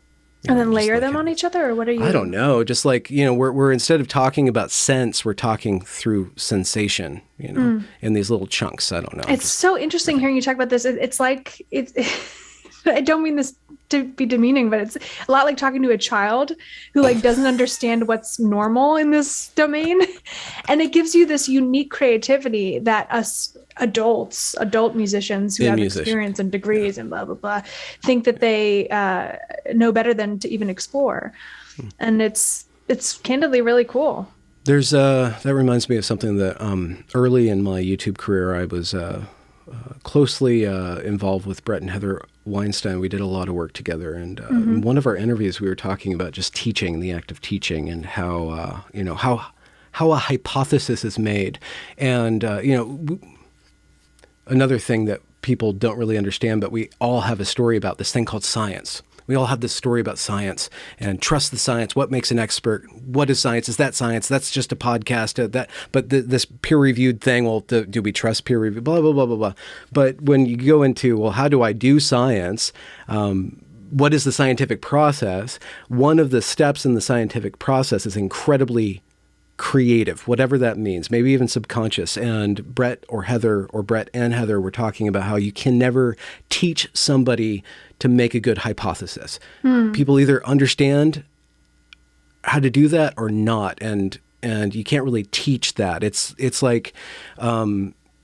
then layer them on each other, or what are you? I don't know. Just like, we're instead of talking about sense, we're talking through sensation, in these little chunks. I don't know. It's so interesting hearing you talk about this. It's like, I don't mean this to be demeaning, but it's a lot like talking to a child who like doesn't understand what's normal in this domain. And it gives you this unique creativity that us adult musicians who have experience and degrees and blah, blah, blah, think that they know better than to even explore. And it's candidly really cool. There's that reminds me of something that early in my YouTube career, I was closely involved with Brett and Heather Weinstein. We did a lot of work together, and in one of our interviews, we were talking about just teaching, the act of teaching, and how how a hypothesis is made, and another thing that people don't really understand, but we all have a story about this thing called science. We all have this story about science and trust the science. What makes an expert? What is science? Is that science? That's just a podcast. This peer-reviewed thing. Well, do we trust peer review? Blah, blah, blah, blah, blah. But when you go into, well, how do I do science? What is the scientific process? One of the steps in the scientific process is incredibly creative, whatever that means, maybe even subconscious. And Brett and Heather were talking about how you can never teach somebody to make a good hypothesis. People either understand how to do that or not, and you can't really teach that. It's like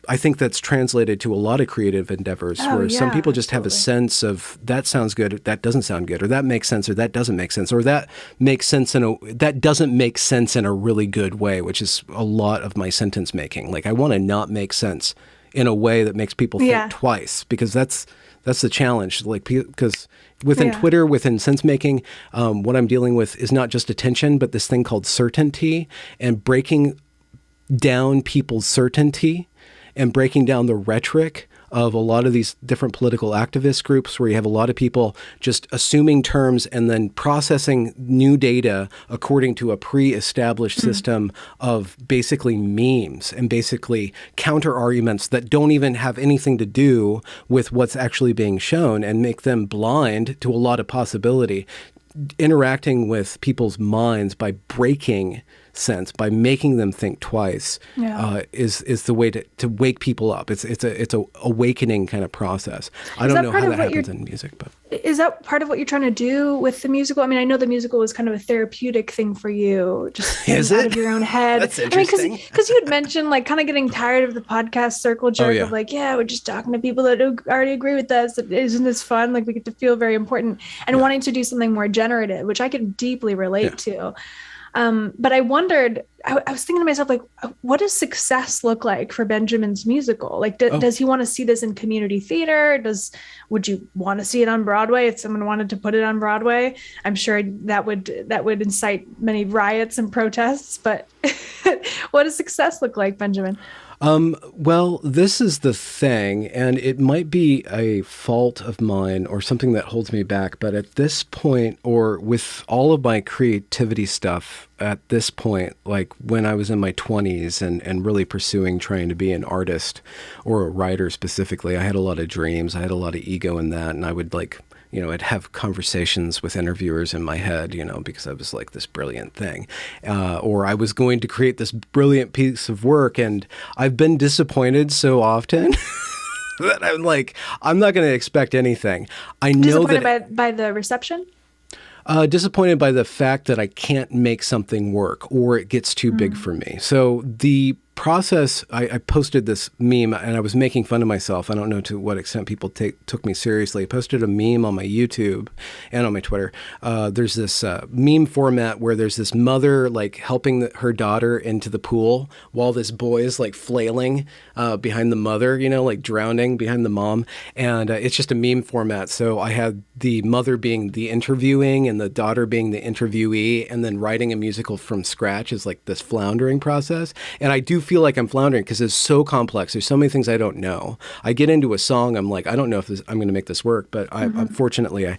I think that's translated to a lot of creative endeavors where some people just have a sense of that sounds good, that doesn't sound good, or that makes sense, or that doesn't make sense, or that makes sense that doesn't make sense in a really good way, which is a lot of my sentence making. Like I want to not make sense in a way that makes people think twice, because that's the challenge. Like because within Twitter, within sense making, what I'm dealing with is not just attention, but this thing called certainty, and breaking down people's certainty and breaking down the rhetoric of a lot of these different political activist groups where you have a lot of people just assuming terms and then processing new data according to a pre-established system of basically memes and basically counter arguments that don't even have anything to do with what's actually being shown, and make them blind to a lot of possibility. Interacting with people's minds by breaking sense, by making them think twice, is the way to wake people up. It's a awakening kind of process. I don't know how that happens in music, but is that part of what you're trying to do with the musical? I mean, I know the musical is kind of a therapeutic thing for you, just out of your own head. That's interesting. Because you had mentioned like kind of getting tired of the podcast circle jerk of like, we're just talking to people that already agree with us. Isn't this fun? Like we get to feel very important, and wanting to do something more generative, which I can deeply relate to. But I wondered, I was thinking to myself, like, what does success look like for Benjamin's musical? Like, Oh, does he want to see this in community theater? Would you want to see it on Broadway if someone wanted to put it on Broadway? I'm sure that would incite many riots and protests. But what does success look like, Benjamin? well, this is the thing, and it might be a fault of mine or something that holds me back, but at this point, or with all of my creativity stuff at this point, like when I was in my 20s and really pursuing trying to be an artist or a writer specifically, I had a lot of dreams. I had a lot of ego in that, and I would like, I'd have conversations with interviewers in my head, because I was like this brilliant thing. Or I was going to create this brilliant piece of work. And I've been disappointed so often that I'm like, I'm not going to expect anything. I know Disappointed that. by the reception? Disappointed by the fact that I can't make something work or it gets too big for me. So the process, I posted this meme and I was making fun of myself. I don't know to what extent people took me seriously. I posted a meme on my YouTube and on my Twitter. There's this meme format where there's this mother like helping her daughter into the pool while this boy is like flailing behind the mother, like drowning behind the mom. And it's just a meme format. So I had the mother being the interviewing and the daughter being the interviewee, and then writing a musical from scratch is like this floundering process. And I do feel like I'm floundering because it's so complex. There's so many things I don't know. I get into a song, I'm like, I don't know if I'm going to make this work, but unfortunately,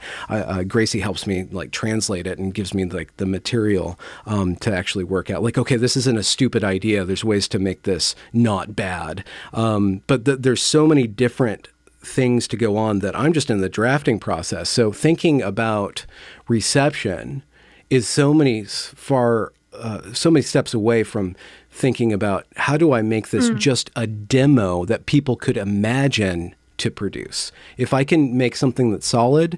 Gracie helps me like translate it and gives me like the material to actually work out. Like, okay, this isn't a stupid idea. There's ways to make this not bad. But there's so many different things to go on that I'm just in the drafting process. So thinking about reception is so many steps away from thinking about how do I make this just a demo that people could imagine to produce. If I can make something that's solid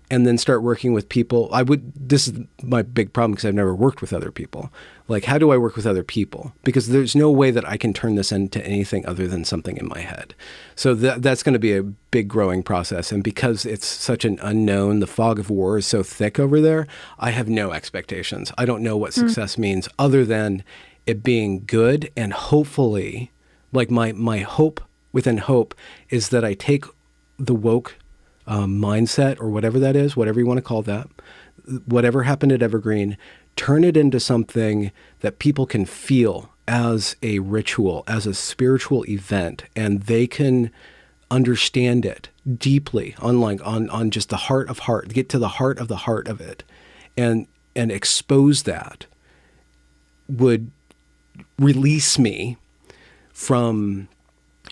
and then start working with people, this is my big problem because I've never worked with other people. Like, how do I work with other people? Because there's no way that I can turn this into anything other than something in my head. So that's going to be a big growing process. And because it's such an unknown, the fog of war is so thick over there, I have no expectations. I don't know what success means other than it being good. And hopefully, like my hope within hope is that I take the woke mindset or whatever that is, whatever you want to call that, whatever happened at Evergreen, turn it into something that people can feel as a ritual, as a spiritual event, and they can understand it deeply on just the heart of heart, get to the heart of it, and expose that would release me from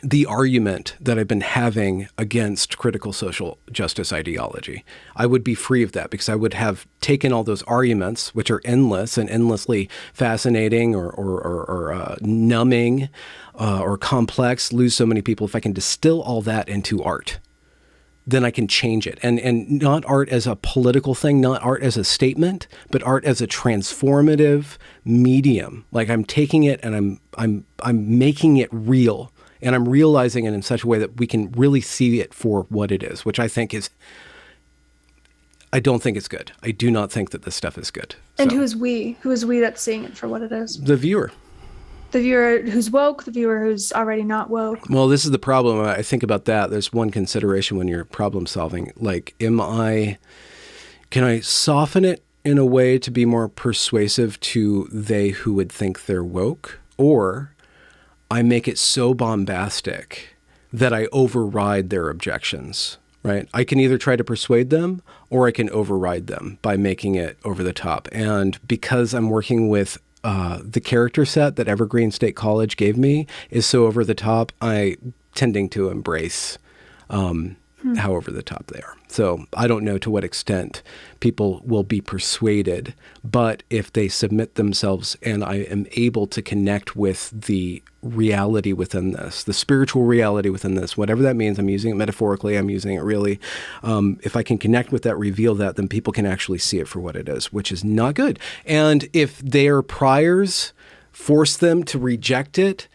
the argument that I've been having against critical social justice ideology. I would be free of that because I would have taken all those arguments, which are endless and endlessly fascinating or numbing or complex, lose so many people. If I can distill all that into art, then I can change it. And not art as a political thing, not art as a statement, but art as a transformative medium. Like I'm taking it and I'm making it real. And I'm realizing it in such a way that we can really see it for what it is, which I don't think it's good. I do not think that this stuff is good. And who is we? Who is we that's seeing it for what it is? The viewer. The viewer who's woke, the viewer who's already not woke. Well, this is the problem. I think about that. There's one consideration when you're problem solving. Like, can I soften it in a way to be more persuasive to they who would think they're woke? Or I make it so bombastic that I override their objections, right? I can either try to persuade them or I can override them by making it over the top. And because I'm working with the character set that Evergreen State College gave me is so over the top, I tending to embrace how over the top they are. So I don't know to what extent people will be persuaded, but if they submit themselves and I am able to connect with the reality within this, the spiritual reality within this, whatever that means, I'm using it metaphorically, I'm using it really. If I can connect with that, reveal that, then people can actually see it for what it is, which is not good. And if their priors force them to reject it,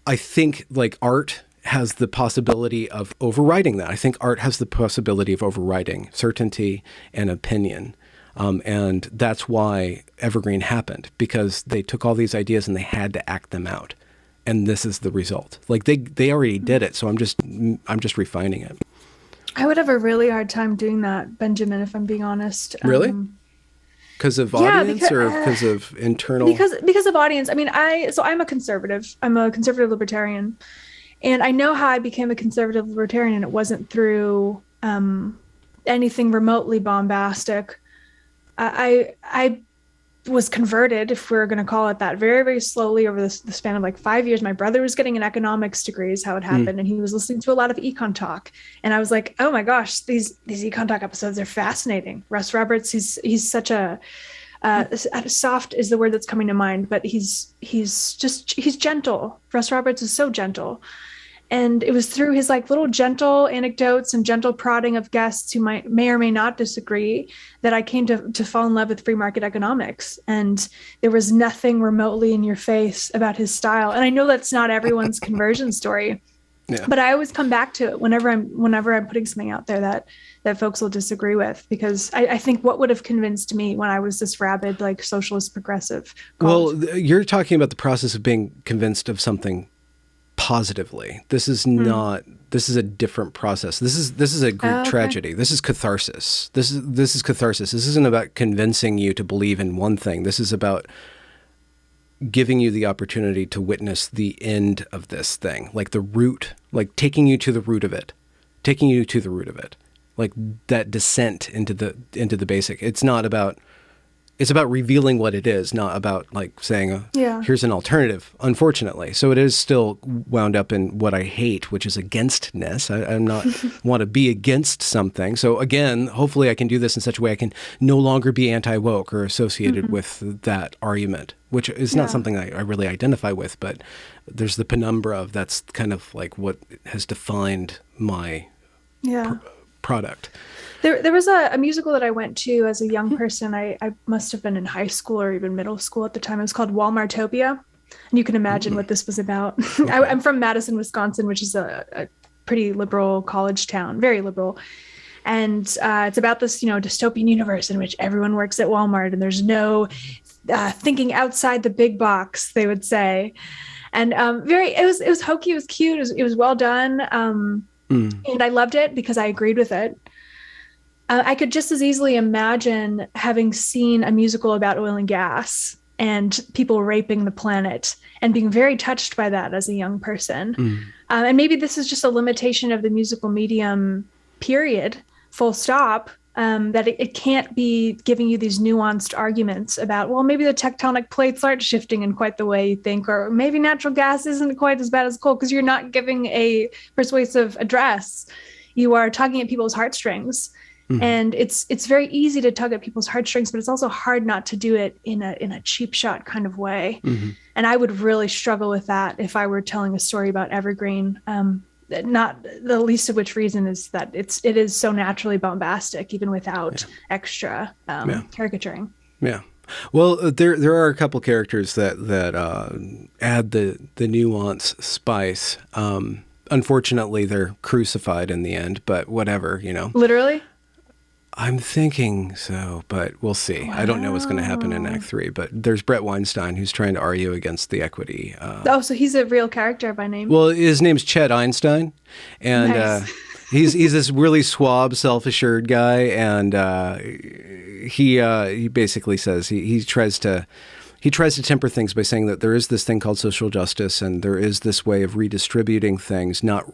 I think like art has the possibility of overriding that. I think art has the possibility of overriding certainty and opinion. And that's why Evergreen happened, because they took all these ideas and they had to act them out. And this is the result. Like they already did it. So I'm just refining it. I would have a really hard time doing that, Benjamin, if I'm being honest. Really? Because of audience or because of internal? Because of audience. I mean, I'm a conservative. I'm a conservative libertarian. And I know how I became a conservative libertarian, and it wasn't through anything remotely bombastic. I was converted, if we're going to call it that, very, very slowly over the span of like 5 years. My brother was getting an economics degree is how it happened. And he was listening to a lot of Econ Talk. And I was like, oh my gosh, these Econ Talk episodes are fascinating. Russ Roberts, he's such a, soft is the word that's coming to mind, but he's gentle. Russ Roberts is so gentle. And it was through his like little gentle anecdotes and gentle prodding of guests who may or may not disagree that I came to fall in love with free market economics. And there was nothing remotely in your face about his style. And I know that's not everyone's conversion story, but I always come back to it whenever I'm putting something out there that folks will disagree with, because I think what would have convinced me when I was this rabid, like socialist progressive. You're talking about the process of being convinced of something positively. This is not. This is a different process. This is a Greek tragedy. This is catharsis. This is catharsis. This isn't about convincing you to believe in one thing. This is about giving you the opportunity to witness the end of this thing, like the root, like taking you to the root of it, like that descent into the basic. It's about revealing what it is, not about like saying, here's an alternative, unfortunately. So it is still wound up in what I hate, which is againstness. I'm not want to be against something. So again, hopefully I can do this in such a way I can no longer be anti-woke or associated with that argument, which is not something I really identify with, but there's the penumbra of that's kind of like what has defined my product. There was a musical that I went to as a young person. I must have been in high school or even middle school at the time. It was called Walmartopia. And you can imagine what this was about. Okay. I'm from Madison, Wisconsin, which is a pretty liberal college town, very liberal. And it's about this, dystopian universe in which everyone works at Walmart and there's no thinking outside the big box, they would say. And it was hokey, it was cute, it was well done. And I loved it because I agreed with it. I could just as easily imagine having seen a musical about oil and gas and people raping the planet and being very touched by that as a young person. And maybe this is just a limitation of the musical medium, period, full stop, that it can't be giving you these nuanced arguments about, well, maybe the tectonic plates aren't shifting in quite the way you think, or maybe natural gas isn't quite as bad as coal, because you're not giving a persuasive address. You are tugging at people's heartstrings. And it's very easy to tug at people's heartstrings, but it's also hard not to do it in a cheap shot kind of way. And I would really struggle with that if I were telling a story about Evergreen. Not the least of which reason is that it is so naturally bombastic, even without extra caricaturing. Yeah. Well, there are a couple characters that add the nuance spice. Unfortunately, they're crucified in the end, but whatever, Literally? I'm thinking so, but we'll see. Wow. I don't know what's going to happen in Act 3, but there's Brett Weinstein who's trying to argue against the equity. So he's a real character by name? Well, his name's Chet Einstein, and nice. He's this really suave, self-assured guy, and he basically says he tries to temper things by saying that there is this thing called social justice and there is this way of redistributing things, not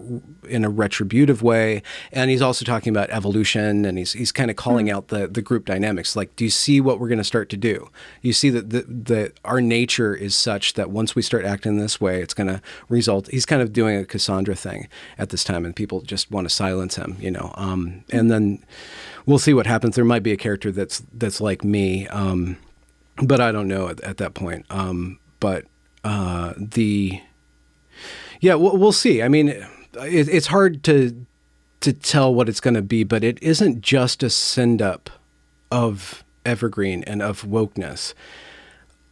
in a retributive way. And he's also talking about evolution, and he's kind of calling out the group dynamics. Like, do you see what we're going to start to do? You see that our nature is such that once we start acting this way, it's going to result. He's kind of doing a Cassandra thing at this time, and people just want to silence him, and then we'll see what happens. There might be a character that's like me. But I don't know at that point. We'll see. I mean, it's hard to tell what it's going to be, but it isn't just a send up of Evergreen and of wokeness.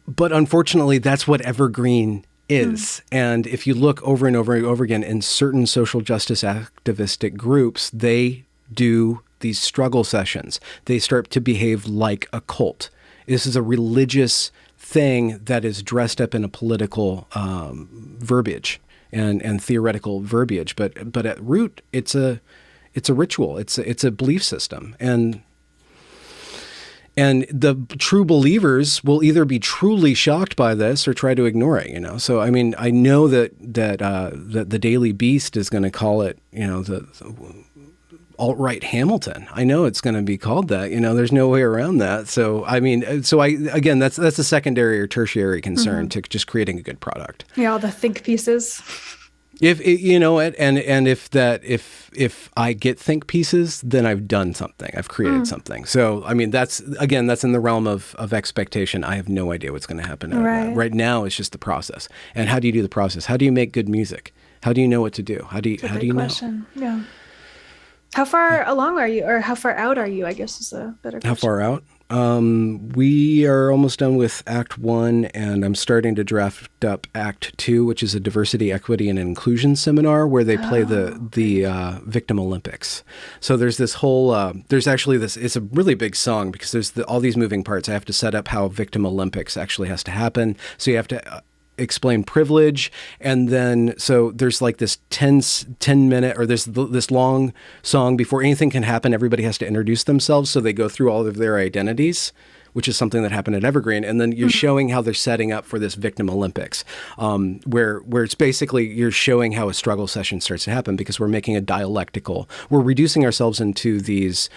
But unfortunately, that's what Evergreen is. And if you look over and over and over again in certain social justice activistic groups, they do these struggle sessions. They start to behave like a cult. This is a religious thing that is dressed up in a political verbiage and theoretical verbiage. But at root, it's a ritual. It's a belief system. And the true believers will either be truly shocked by this or try to ignore it, So, I mean, I know that the Daily Beast is going to call it, the alt-right Hamilton. I know it's going to be called that. There's no way around that. So, I mean, again, that's a secondary or tertiary concern to just creating a good product. Yeah, all the think pieces. If I get think pieces, then I've done something. I've created something. So, I mean, that's in the realm of expectation. I have no idea what's going to happen out of that. Right now, it's just the process. And how do you do the process? How do you make good music? How do you know what to do? How do you know? Yeah. How far along are you, or how far out are you? I guess is a better question. How far out? We are almost done with Act 1, and I'm starting to draft up Act 2, which is a diversity, equity, and inclusion seminar where they play the Victim Olympics. So there's this whole, there's actually this, it's a really big song because there's all these moving parts. I have to set up how Victim Olympics actually has to happen. So you have to explain privilege, and then so there's like this 10 minute, or there's this long song before anything can happen. Everybody has to introduce themselves, so they go through all of their identities, which is something that happened at Evergreen. And then you're showing how they're setting up for this Victim Olympics, where it's basically you're showing how a struggle session starts to happen, because we're making we're reducing ourselves into these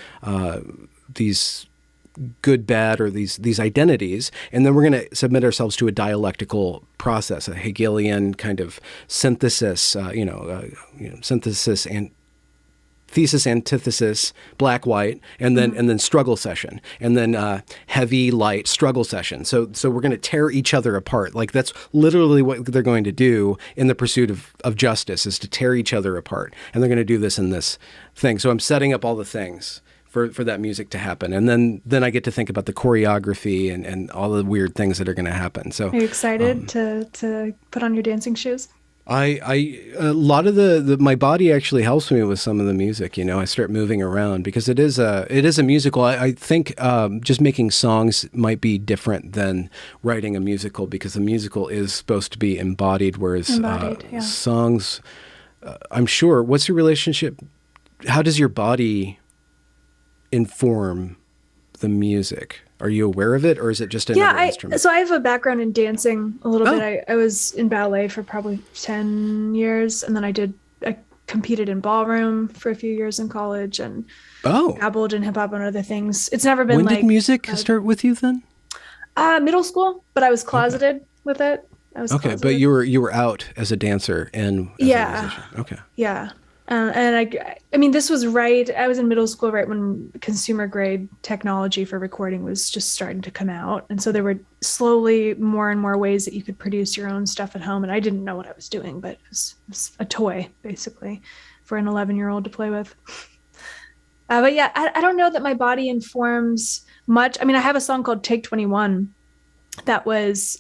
good, bad, or these identities, and then we're going to submit ourselves to a dialectical process, a Hegelian kind of synthesis, synthesis and thesis, antithesis, black, white, and then struggle session, and then heavy, light, struggle session. So we're going to tear each other apart. Like that's literally what they're going to do in the pursuit of justice, is to tear each other apart, and they're going to do this in this thing. So I'm setting up all the things for that music to happen. And then I get to think about the choreography and all the weird things that are going to happen. So are you excited to put on your dancing shoes? A lot of my body actually helps me with some of the music. I start moving around because it is a musical. I think just making songs might be different than writing a musical, because the musical is supposed to be embodied, whereas songs, I'm sure. What's your relationship? How does your body inform the music? Are you aware of it, or is it just another instrument? So I have a background in dancing a little bit. I was in ballet for probably 10 years, and then I competed in ballroom for a few years in college, and dabbled in hip hop and other things. It's never been When did music start with you then? Middle school, but I was closeted with it. I was closeted. But you were out as a dancer and as a musician. Okay. Yeah. And I mean, this was right. I was in middle school right when consumer grade technology for recording was just starting to come out. And so there were slowly more and more ways that you could produce your own stuff at home. And I didn't know what I was doing, but it was a toy, basically, for an 11-year-old to play with. But yeah, I don't know that my body informs much. I mean, I have a song called Take 21 that was,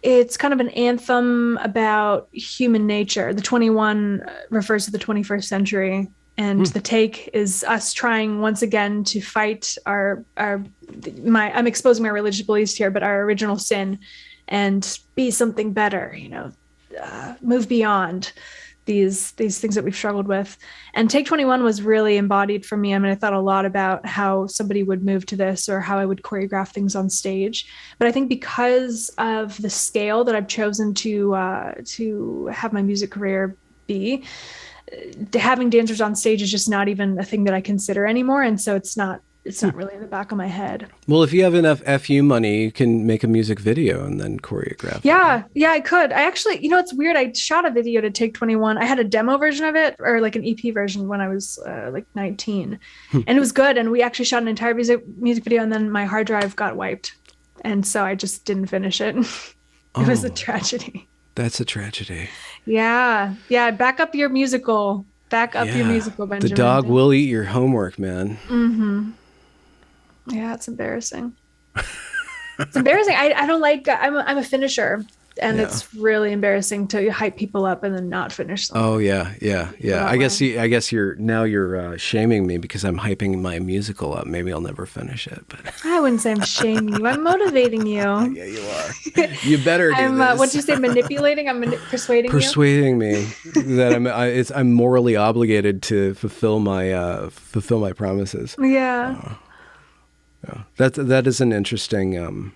it's kind of an anthem about human nature. The 21 refers to the 21st century, and the take is us trying once again to fight I'm exposing my religious beliefs here, but our original sin, and be something better, move beyond these things that we've struggled with. And Take 21 was really embodied for me. I mean, I thought a lot about how somebody would move to this, or how I would choreograph things on stage. But I think because of the scale that I've chosen to have my music career be, having dancers on stage is just not even a thing that I consider anymore. And so it's not really in the back of my head. Well, if you have enough FU money, you can make a music video and then choreograph. Yeah, I could. I actually, it's weird. I shot a video to Take 21. I had a demo version of it, or like an EP version, when I was like 19. And it was good. And we actually shot an entire music video, and then my hard drive got wiped. And so I just didn't finish it. It was a tragedy. That's a tragedy. Yeah. Back up your musical. Benjamin. The dog will eat your homework, man. Mm-hmm. Yeah, it's embarrassing. It's embarrassing. I don't like, I'm a finisher. And Yeah. it's really embarrassing to hype people up and then not finish something. Oh yeah, yeah, yeah. I guess you're shaming me because I'm hyping my musical up. Maybe I'll never finish it, but I wouldn't say I'm shaming you. I'm motivating you. yeah, you are. You better do I'm, what'd this. you say, manipulating? I'm persuading you. Persuading me that I'm morally obligated to fulfill my promises. Yeah. That is an interesting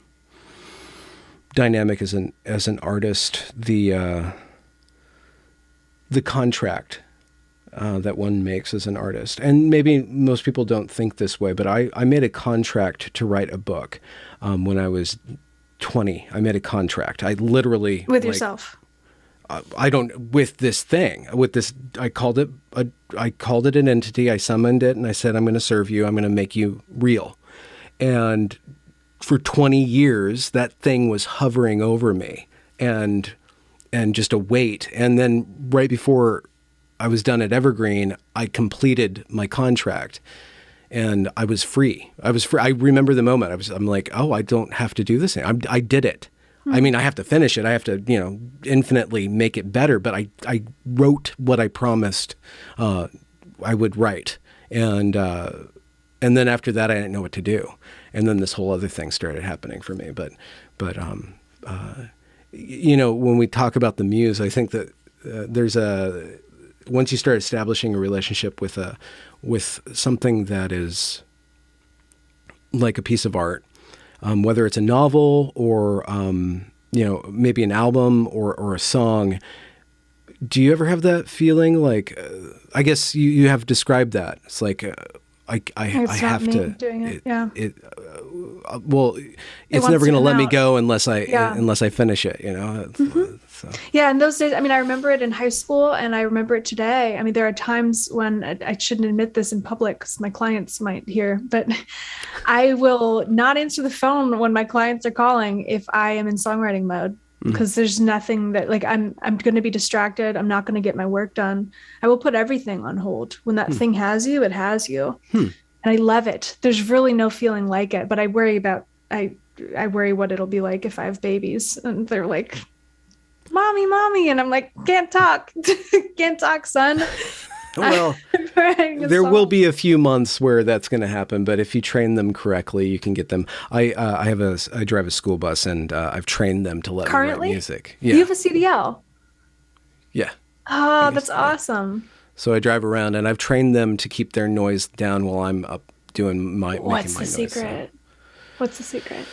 dynamic as an artist. The contract that one makes as an artist, and maybe most people don't think this way, but I made a contract to write a book when I was 20. I made a contract. I literally With yourself. With this thing, with this, I called it an entity. I summoned it and I said, I'm going to serve you. I'm going to make you real. And for 20 years, that thing was hovering over me and just a weight. And then right before I was done at Evergreen, I completed my contract and I was free. I remember the moment I'm like, oh, I don't have to do this. I did it. I mean, I have to finish it. I have to, infinitely make it better. But I wrote what I promised I would write, and then after that, I didn't know what to do. And then this whole other thing started happening for me. But when we talk about the muse, I think that once you start establishing a relationship with something that is like a piece of art. Whether it's a novel or, maybe an album or a song. Do you ever have that feeling? Like, I guess you have described that. It's like, I have to doing it. Yeah. Well, it's never going to let me go unless I finish it, So. Yeah. And those days, I mean, I remember it in high school and I remember it today. I mean, there are times when I shouldn't admit this in public because my clients might hear, but I will not answer the phone when my clients are calling if I am in songwriting mode. Because there's nothing that I'm going to be distracted. I'm not going to get my work done. I will put everything on hold. When that thing has you, it has you. And I love it. There's really no feeling like it, but I worry what it'll be like if I have babies and they're like, mommy. And I'm like, can't talk, son. Well, there will be a few months where that's going to happen, but if you train them correctly, you can get them. I drive a school bus, and I've trained them to let me write music. Yeah. You have a CDL? Yeah. Oh, that's awesome. So I drive around, and I've trained them to keep their noise down while I'm up doing my. What's the noise, secret? What's the secret?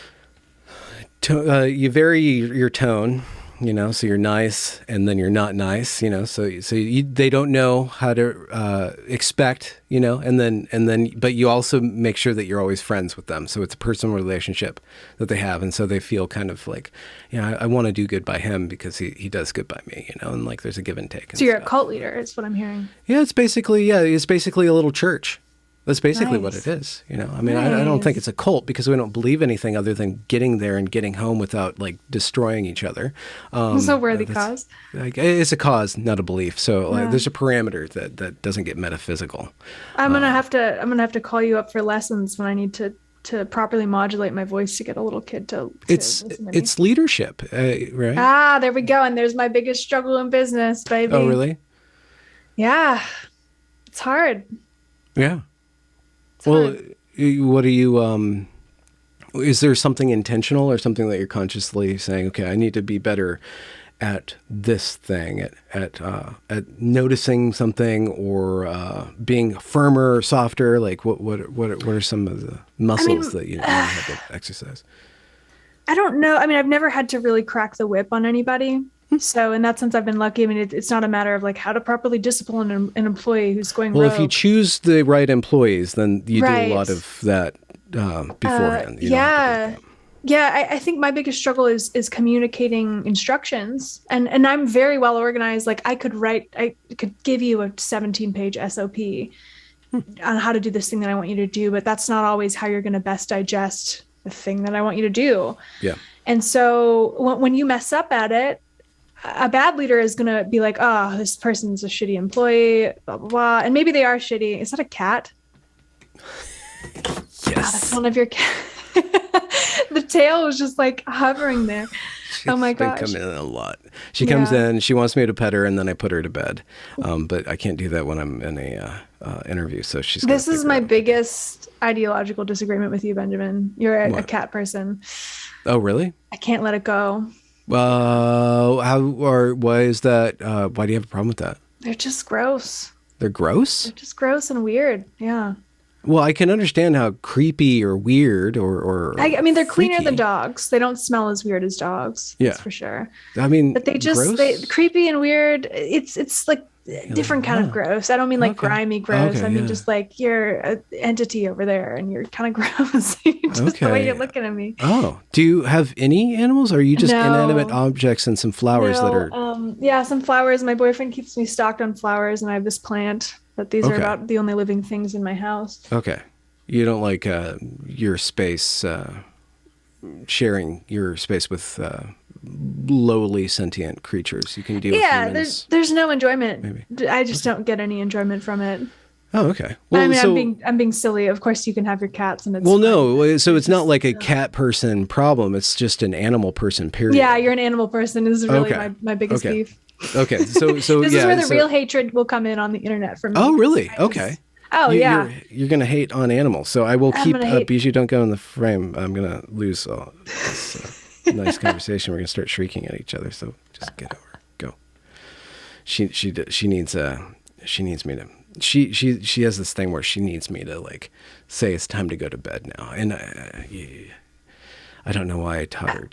You vary your tone. So you're nice and then you're not nice, they don't know how to expect, and then, but you also make sure that you're always friends with them. So it's a personal relationship that they have. And so they feel kind of like, I want to do good by him because he does good by me, and like there's a give and take. So you're a cult leader is what I'm hearing. Yeah, it's basically a little church. That's basically what it is. I mean, I don't think it's a cult because we don't believe anything other than getting there and getting home without destroying each other. It's a worthy cause. It's a cause, not a belief. So there's a parameter that doesn't get metaphysical. I'm gonna have to call you up for lessons when I need to properly modulate my voice to get a little kid to listen to me. It's leadership, right? Ah, there we go. And there's my biggest struggle in business, baby. Oh, really? Yeah, it's hard. Yeah. Well, what are you, is there something intentional or something that you're consciously saying, okay, I need to be better at this thing, at noticing something or being firmer or softer? Like what are some of the muscles that you have to exercise? I don't know. I mean, I've never had to really crack the whip on anybody. So in that sense, I've been lucky. I mean, it's not a matter of how to properly discipline an employee who's going rogue. Well, if you choose the right employees, then you do a lot of that beforehand. Yeah. I think my biggest struggle is communicating instructions. And I'm very well organized. I could give you a 17-page SOP on how to do this thing that I want you to do, but that's not always how you're going to best digest the thing that I want you to do. Yeah. And so when you mess up at it, a bad leader is going to be like, oh, this person's a shitty employee, blah, blah, blah. And maybe they are shitty. Is that a cat? Yes. Oh, that's one of your cats. The tail was just hovering there. Oh my been gosh. coming in a lot. She comes Yeah. in, she wants me to pet her, and then I put her to bed. But I can't do that when I'm in a interview, so she's got to This is figure my out. biggest ideological disagreement with you, Benjamin. You're a What? cat person. Oh, really? I can't let it go. Why is that? Why do you have a problem with that? They're just gross. They're gross? They're just gross and weird. Yeah. Well, I can understand how creepy or weird I mean, they're cleaner than freaky. dogs. They don't smell as weird as dogs. Yeah. That's for sure. I mean, But gross. they creepy and weird. It's like a different kind of gross. I don't mean like Okay. grimy gross. Okay, I mean yeah. just like you're an entity over there and you're kind of gross. Just the way Okay. you're looking at me. Oh, do you have any animals? Or are you just inanimate No. objects and some flowers that No, are yeah, some flowers. My boyfriend keeps me stocked on flowers, and I have this plant. But these are okay? about the only living things in my house. Okay. You don't like your space, sharing your space with lowly sentient creatures. You can deal with Yeah, humans. there's no enjoyment. Maybe. I just don't get any enjoyment from it. Oh, okay. I Well, mean, I'm being silly. Of course, you can have your cats, and it's well, fine. no. So it's not like a cat person problem. It's just an animal person. Period. Yeah, you're an animal person. This is really Okay. my biggest Okay. beef. Okay. So This yeah. is where the so- real hatred will come in on the internet from me. Oh, really? Okay. Oh, yeah. You're gonna hate on animals. So I will I'm keep gonna hate- Bijou. Don't go in the frame. I'm gonna lose all this nice conversation. We're gonna start shrieking at each other. So just get over. Go. She needs me to. She has this thing where she needs me to like say it's time to go to bed now, and I don't know why I taught her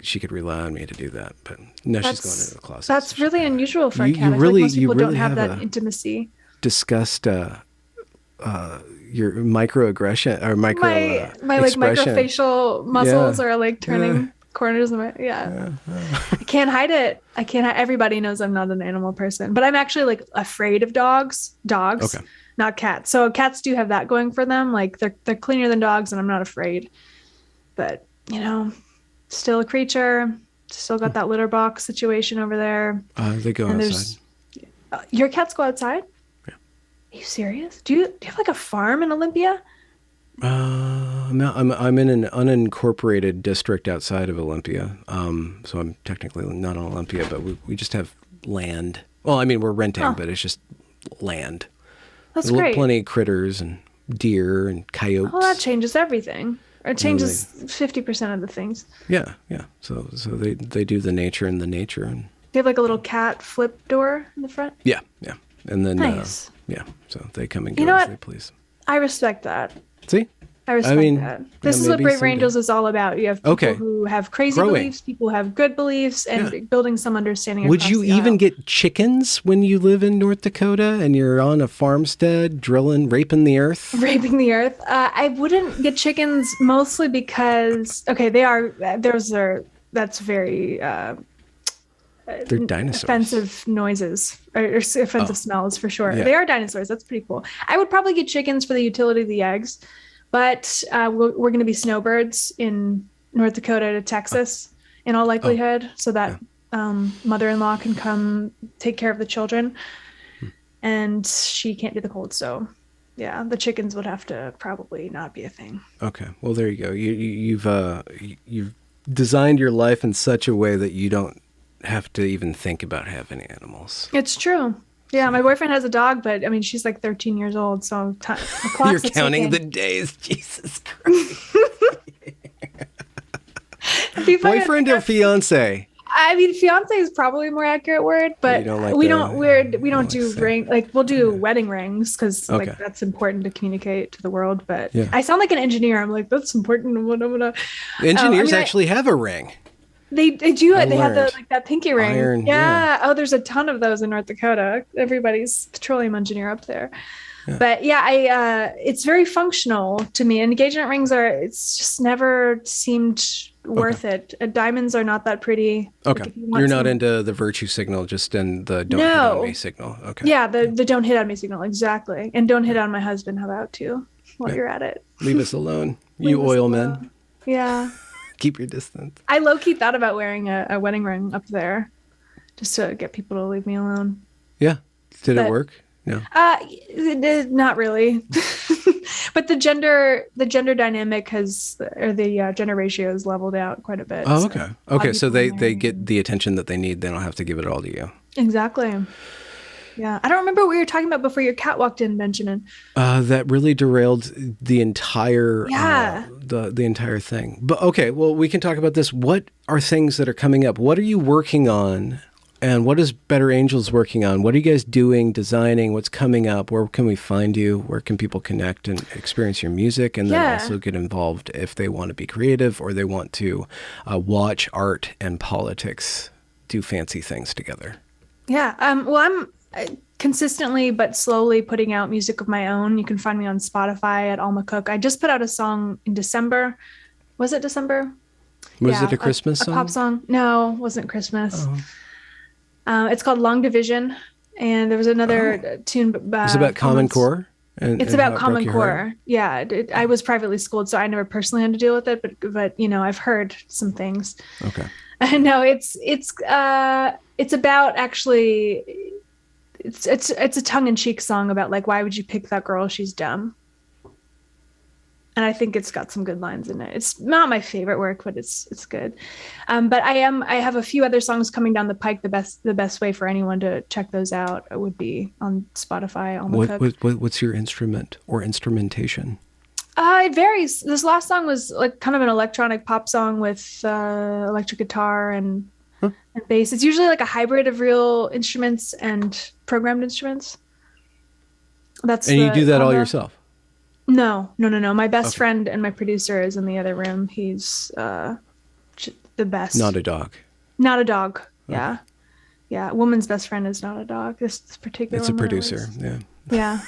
she could rely on me to do that, but no, she's going into the closet. That's really unusual for You- a cat. you I feel really- like most you people don't really have have that a- intimacy. Discussed your microaggression or micro My like expression. microfacial muscles Yeah. are like turning corners of my I can't hide it. Everybody knows I'm not an animal person, but I'm actually like afraid of dogs, Okay. not cats. So cats do have that going for them. Like they're cleaner than dogs and I'm not afraid. But, still a creature, still got that litter box situation over there. They go And outside. Your cats go outside? Yeah. Are you serious? Do you have like a farm in Olympia? I'm in an unincorporated district outside of Olympia, so I'm technically not on Olympia, but we just have land. Well, I mean we're renting, but it's just land. That's There's great. plenty of critters and deer and coyotes. Well, that changes everything. Or it changes 50% of the things. Yeah. So they do the nature and the nature, and Do you have like a little cat flip door in the front? yeah, and then Nice. so they come and go You know as what? they please. I respect that. See, I respect mean, that. This is maybe what Brave someday. Angels is all about. You have people Okay. who have crazy Growing. beliefs, people who have good beliefs, and Yeah. building some understanding. would across you the even aisle. get chickens when you live in North Dakota and you're on a farmstead raping the earth? raping the earth? I wouldn't get chickens mostly because that's very They're dinosaurs. offensive noises or offensive smells for sure. Yeah. They are dinosaurs. That's pretty cool. I would probably get chickens for the utility of the eggs, but we're going to be snowbirds in North Dakota to Texas in all likelihood, so that mother-in-law can come take care of the children, and she can't do the cold. So, yeah, the chickens would have to probably not be a thing. Okay, well there you go. You've designed your life in such a way that you don't have to even think about having animals. It's true. Yeah, my boyfriend has a dog, but I mean, she's like 13 years old, so the clock's You're counting the ticking. days. Jesus Christ. Boyfriend or fiance? I mean, fiance is probably a more accurate word, but You don't like we the- don't like do say. ring like we'll do wedding rings because Okay. like that's important to communicate to the world. But Yeah. I sound like an engineer. I'm like that's important. Engineers I mean, actually have a ring. They do I it. They have learned. that pinky ring. Iron, yeah. Oh, there's a ton of those in North Dakota. Everybody's petroleum engineer up there. Yeah. But yeah, it's very functional to me. Engagement rings it's just never seemed worth it. Diamonds are not that pretty. Okay. Like, if you want You're not some- into the virtue signal, just in the don't hit on No. me signal. Okay. Yeah, the don't hit on me signal. Exactly. And don't hit on my husband. How about too? While Yeah. you're at it. Leave us alone. Leave You us oil alone. men. Yeah. Keep your distance. I low-key thought about wearing a wedding ring up there just to get people to leave me alone. Yeah. Did it But- work? No. Not really. But the gender dynamic has, or the gender ratio has leveled out quite a bit. Oh, So okay. a lot of Okay, so people are they married. get the attention that they need. They don't have to give it all to you. Exactly. Yeah. I don't remember what you were talking about before your cat walked in, Benjamin. That really derailed the entire Yeah. the entire thing. But okay, well, we can talk about this. What are things that are coming up? What are you working on? And what is Better Angels working on? What are you guys doing, designing? What's coming up? Where can we find you? Where can people connect and experience your music? And then Yeah. also get involved if they want to be creative or they want to watch art and politics do fancy things together. Yeah. Well, I'm consistently but slowly putting out music of my own. You can find me on Spotify at Alma Cook. I just put out a song in December. Was it December? Was it Yeah, a Christmas a pop song? song. No, wasn't Christmas. Oh. It's called Long Division, and there was Oh. another tune It's about few Common months. Core It's and how about it broke Common your heart. Core. Yeah, I was privately schooled, so I never personally had to deal with it, but I've heard some things. Okay. No, it's about actually it's a tongue-in-cheek song about like why would you pick that girl? She's dumb. And I think it's got some good lines in it. It's not my favorite work, but it's good. But I have a few other songs coming down the pike. The best way for anyone to check those out would be on Spotify. Alma Cook. What's your instrument or instrumentation? It varies. This last song was like kind of an electronic pop song with electric guitar Huh? and bass. It's usually like a hybrid of real instruments and programmed instruments. That's And you the do that all combo. yourself? No. My best Okay. friend and my producer is in the other room. He's the Not best. a dog. Not a dog. Okay. Yeah. Yeah. A woman's best friend is not a dog. This particular It's a one at producer. least. Yeah. Yeah.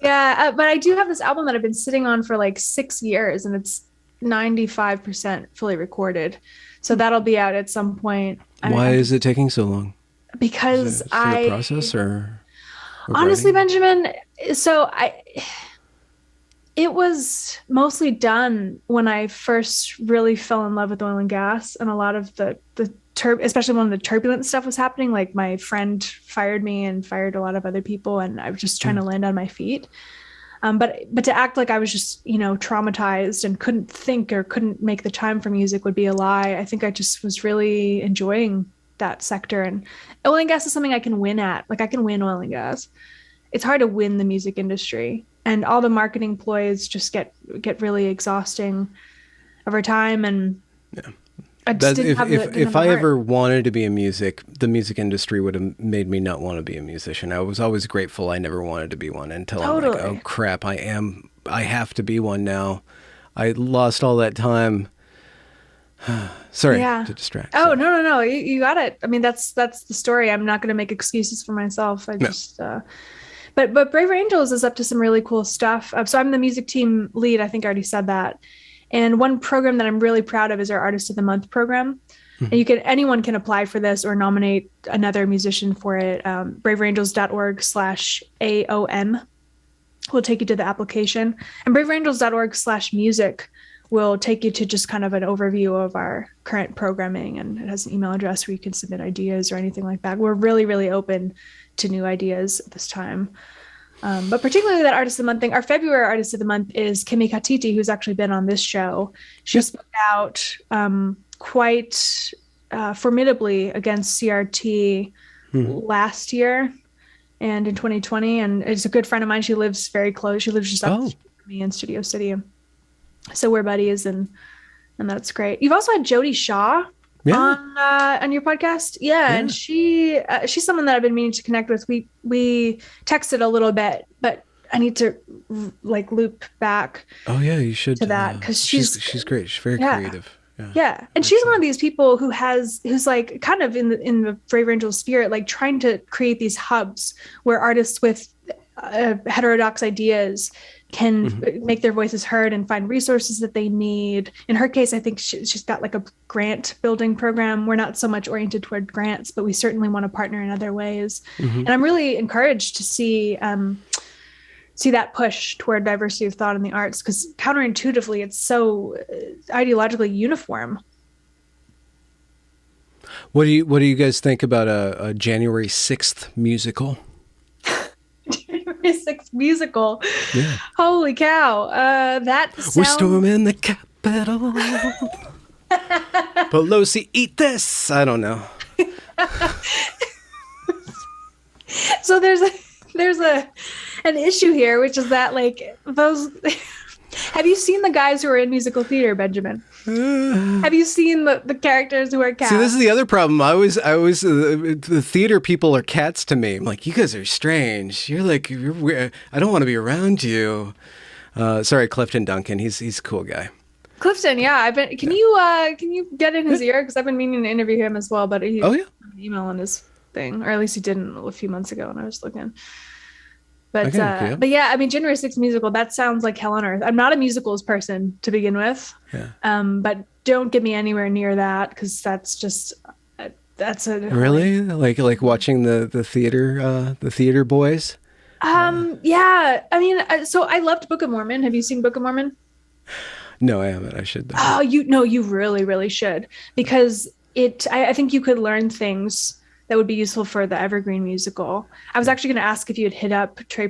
Yeah. But I do have this album that I've been sitting on for like 6 years and it's 95% fully recorded. So that'll be out at some point. Why is it taking so long? Is Because it for the I process or honestly, writing? Benjamin, so it was mostly done when I first really fell in love with oil and gas, and a lot of especially when the turbulent stuff was happening. Like my friend fired me and fired a lot of other people, and I was just trying to land on my feet. But to act like I was just traumatized and couldn't think or couldn't make the time for music would be a lie. I think I just was really enjoying that sector, and oil and gas is something I can win at. Like I can win oil and gas. It's hard to win the music industry, and all the marketing ploys just get really exhausting over time. And Yeah. I just That didn't have the if I heart. ever wanted to be the music industry would have made me not want to be a musician. I was always grateful I never wanted to be one until I'm like, oh Totally. crap, I have to be one now. I lost all that time. Sorry Yeah. to distract. Oh, Sorry. no. You got it. I mean, that's the story. I'm not going to make excuses for myself. I No. just but Brave Angels is up to some really cool stuff. So I'm the music team lead. I think I already said that. And one program that I'm really proud of is our Artist of the Month program. And anyone can apply for this or nominate another musician for it. braveangels.org/AOM will take you to the application. And braveangels.org/music will take you to just kind of an overview of our current programming. And it has an email address where you can submit ideas or anything like that. We're really, really open to new ideas at this time. But particularly that Artist of the Month thing, our February Artist of the Month is Kimi Katiti, who's actually been on this show. She spoke out quite formidably against CRT last year and in 2020. And it's a good friend of mine. She lives very close. She lives just up the street from me in Studio City. So we're buddies, and that's great. You've also had Jody Shaw on your podcast. Yeah. And she's someone that I've been meaning to connect with. We texted a little bit, but I need to like loop back. Oh yeah, you should to that because she's great. She's very creative. Yeah. And she's one of these people who's like kind of in the Brave Angel spirit, like trying to create these hubs where artists with heterodox ideas can make their voices heard and find resources that they need. In her case, I think she's got like a grant building program. We're not so much oriented toward grants, but we certainly want to partner in other ways. And I'm really encouraged to see that push toward diversity of thought in the arts, because counterintuitively, it's so ideologically uniform. What do you guys think about a January 6th musical? January 6th musical. Yeah. Holy cow. That We're sounds... storming the Capitol. Pelosi, eat this. I don't know. So there's an issue here, which is that like those... Have you seen the guys who are in musical theater, Benjamin? Have you seen the characters who are cats? See, this is the other problem. I was the theater people are cats to me. I'm like, you guys are strange. You're like, you're weird. I don't want to be around you. Sorry, Clifton Duncan. He's a cool guy. Clifton, yeah. I've been. Can you get in his ear? Because I've been meaning to interview him as well. But he Oh yeah. an email on his thing, or at least he didn't a few months ago when I was looking. But Okay. but yeah, I mean, January 6th musical, that sounds like hell on earth. I'm not a musicals person to begin with. Yeah. But don't get me anywhere near that, because that's just that's a Really like watching the theater boys. Yeah. I mean, so I loved Book of Mormon. Have you seen Book of Mormon? No, I haven't. I should. Oh, you really, really should, because I think you could learn things that would be useful for the Evergreen musical. I was actually going to ask if you had hit up Trey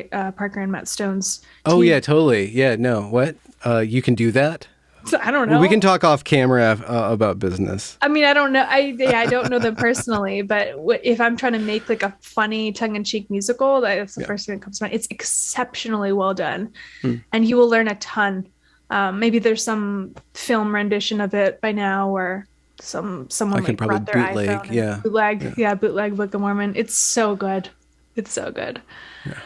Parker and Matt Stone's team. Oh yeah, totally. Yeah, no. What? You can do that? So, I don't know. We can talk off camera about business. I mean, I don't know. I don't know them personally, but if I'm trying to make like a funny tongue-in-cheek musical, that's the first thing that comes to mind. It's exceptionally well done, and you will learn a ton. Maybe there's some film rendition of it by now, or someone I can like probably brought their bootleg, iPhone and bootleg Book of Mormon. It's so good. It's so good. Yeah.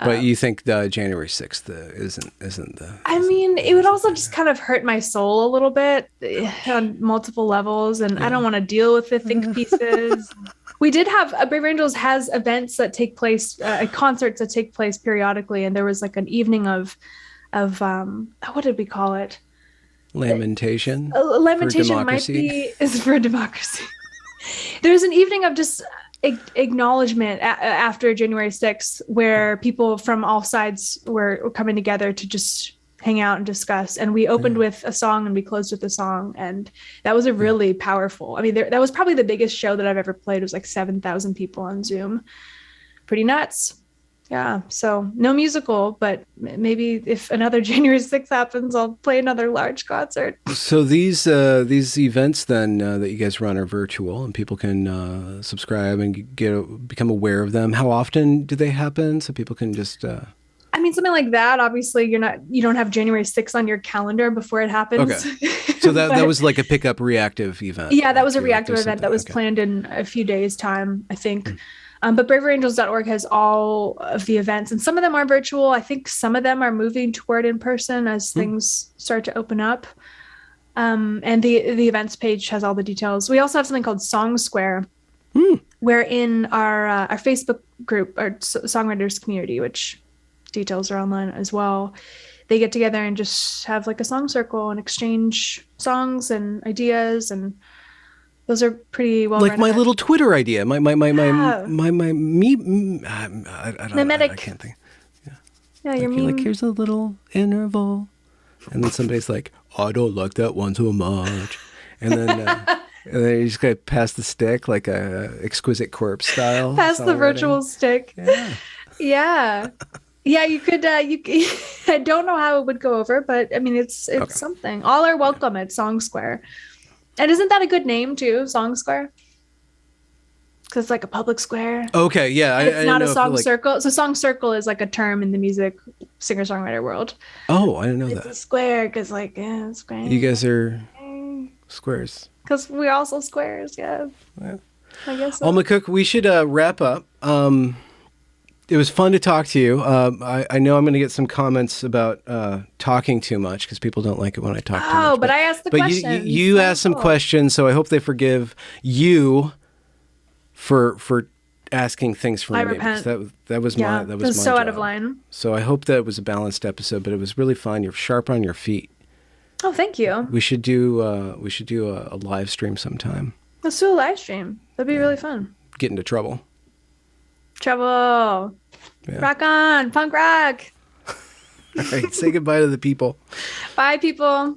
But you think the January 6th isn't the... I mean, it would also just kind of hurt my soul a little bit on multiple levels, and I don't want to deal with the think pieces. We did have Brave Angels has events that take place, concerts that take place periodically, and there was like an evening of what did we call it? Lamentation. Lamentation might be is for democracy. There's an evening of just acknowledgement after January 6th, where people from all sides were coming together to just hang out and discuss. And we opened with a song and we closed with a song, and that was a really powerful. I mean, that was probably the biggest show that I've ever played. It was like 7,000 people on Zoom. Pretty nuts. Yeah, so no musical, but maybe if another January 6th happens, I'll play another large concert. So these events then that you guys run are virtual, and people can subscribe and become aware of them. How often do they happen? So people can just. I mean, something like that. Obviously, you don't have January 6th on your calendar before it happens. Okay. So that was like a pickup reactive event. Yeah, that was a reactive event that was planned in a few days' time, I think. But braverangels.org has all of the events, and some of them are virtual. I think some of them are moving toward in person as things start to open up. And the events page has all the details. We also have something called Song Square, where in our Facebook group, our songwriters community, which details are online as well, they get together and just have like a song circle and exchange songs and ideas, and those are pretty well. Like my little Twitter idea, my mimetic. I can't think. Yeah, you're like here's a little interval, and then somebody's like, I don't like that one so much, and then you just gotta pass the stick like a Exquisite Corpse style. Pass the virtual stick. Yeah. Yeah, you could. I don't know how it would go over, but I mean, it's something. All are welcome at Song Square. And isn't that a good name too, Song Square? Because it's like a public square. Okay, yeah. It's not a song circle. So song circle is like a term in the music singer-songwriter world. Oh, I didn't know that. It's a square because square. You guys are squares. Because we're also squares, yeah. I guess so. Alma Cook, we should wrap up. It was fun to talk to you. I know I'm going to get some comments about talking too much because people don't like it when I talk too much. Oh, but I asked the question. But you asked some questions, so I hope they forgive you for asking things from me. I repent. That was my so job. Out of line. So I hope that was a balanced episode, but it was really fun. You're sharp on your feet. Oh, thank you. We should do a live stream sometime. Let's do a live stream. That'd be really fun. Get into trouble. Trouble. Yeah. Rock on. Punk rock. All right. Say goodbye to the people. Bye, people.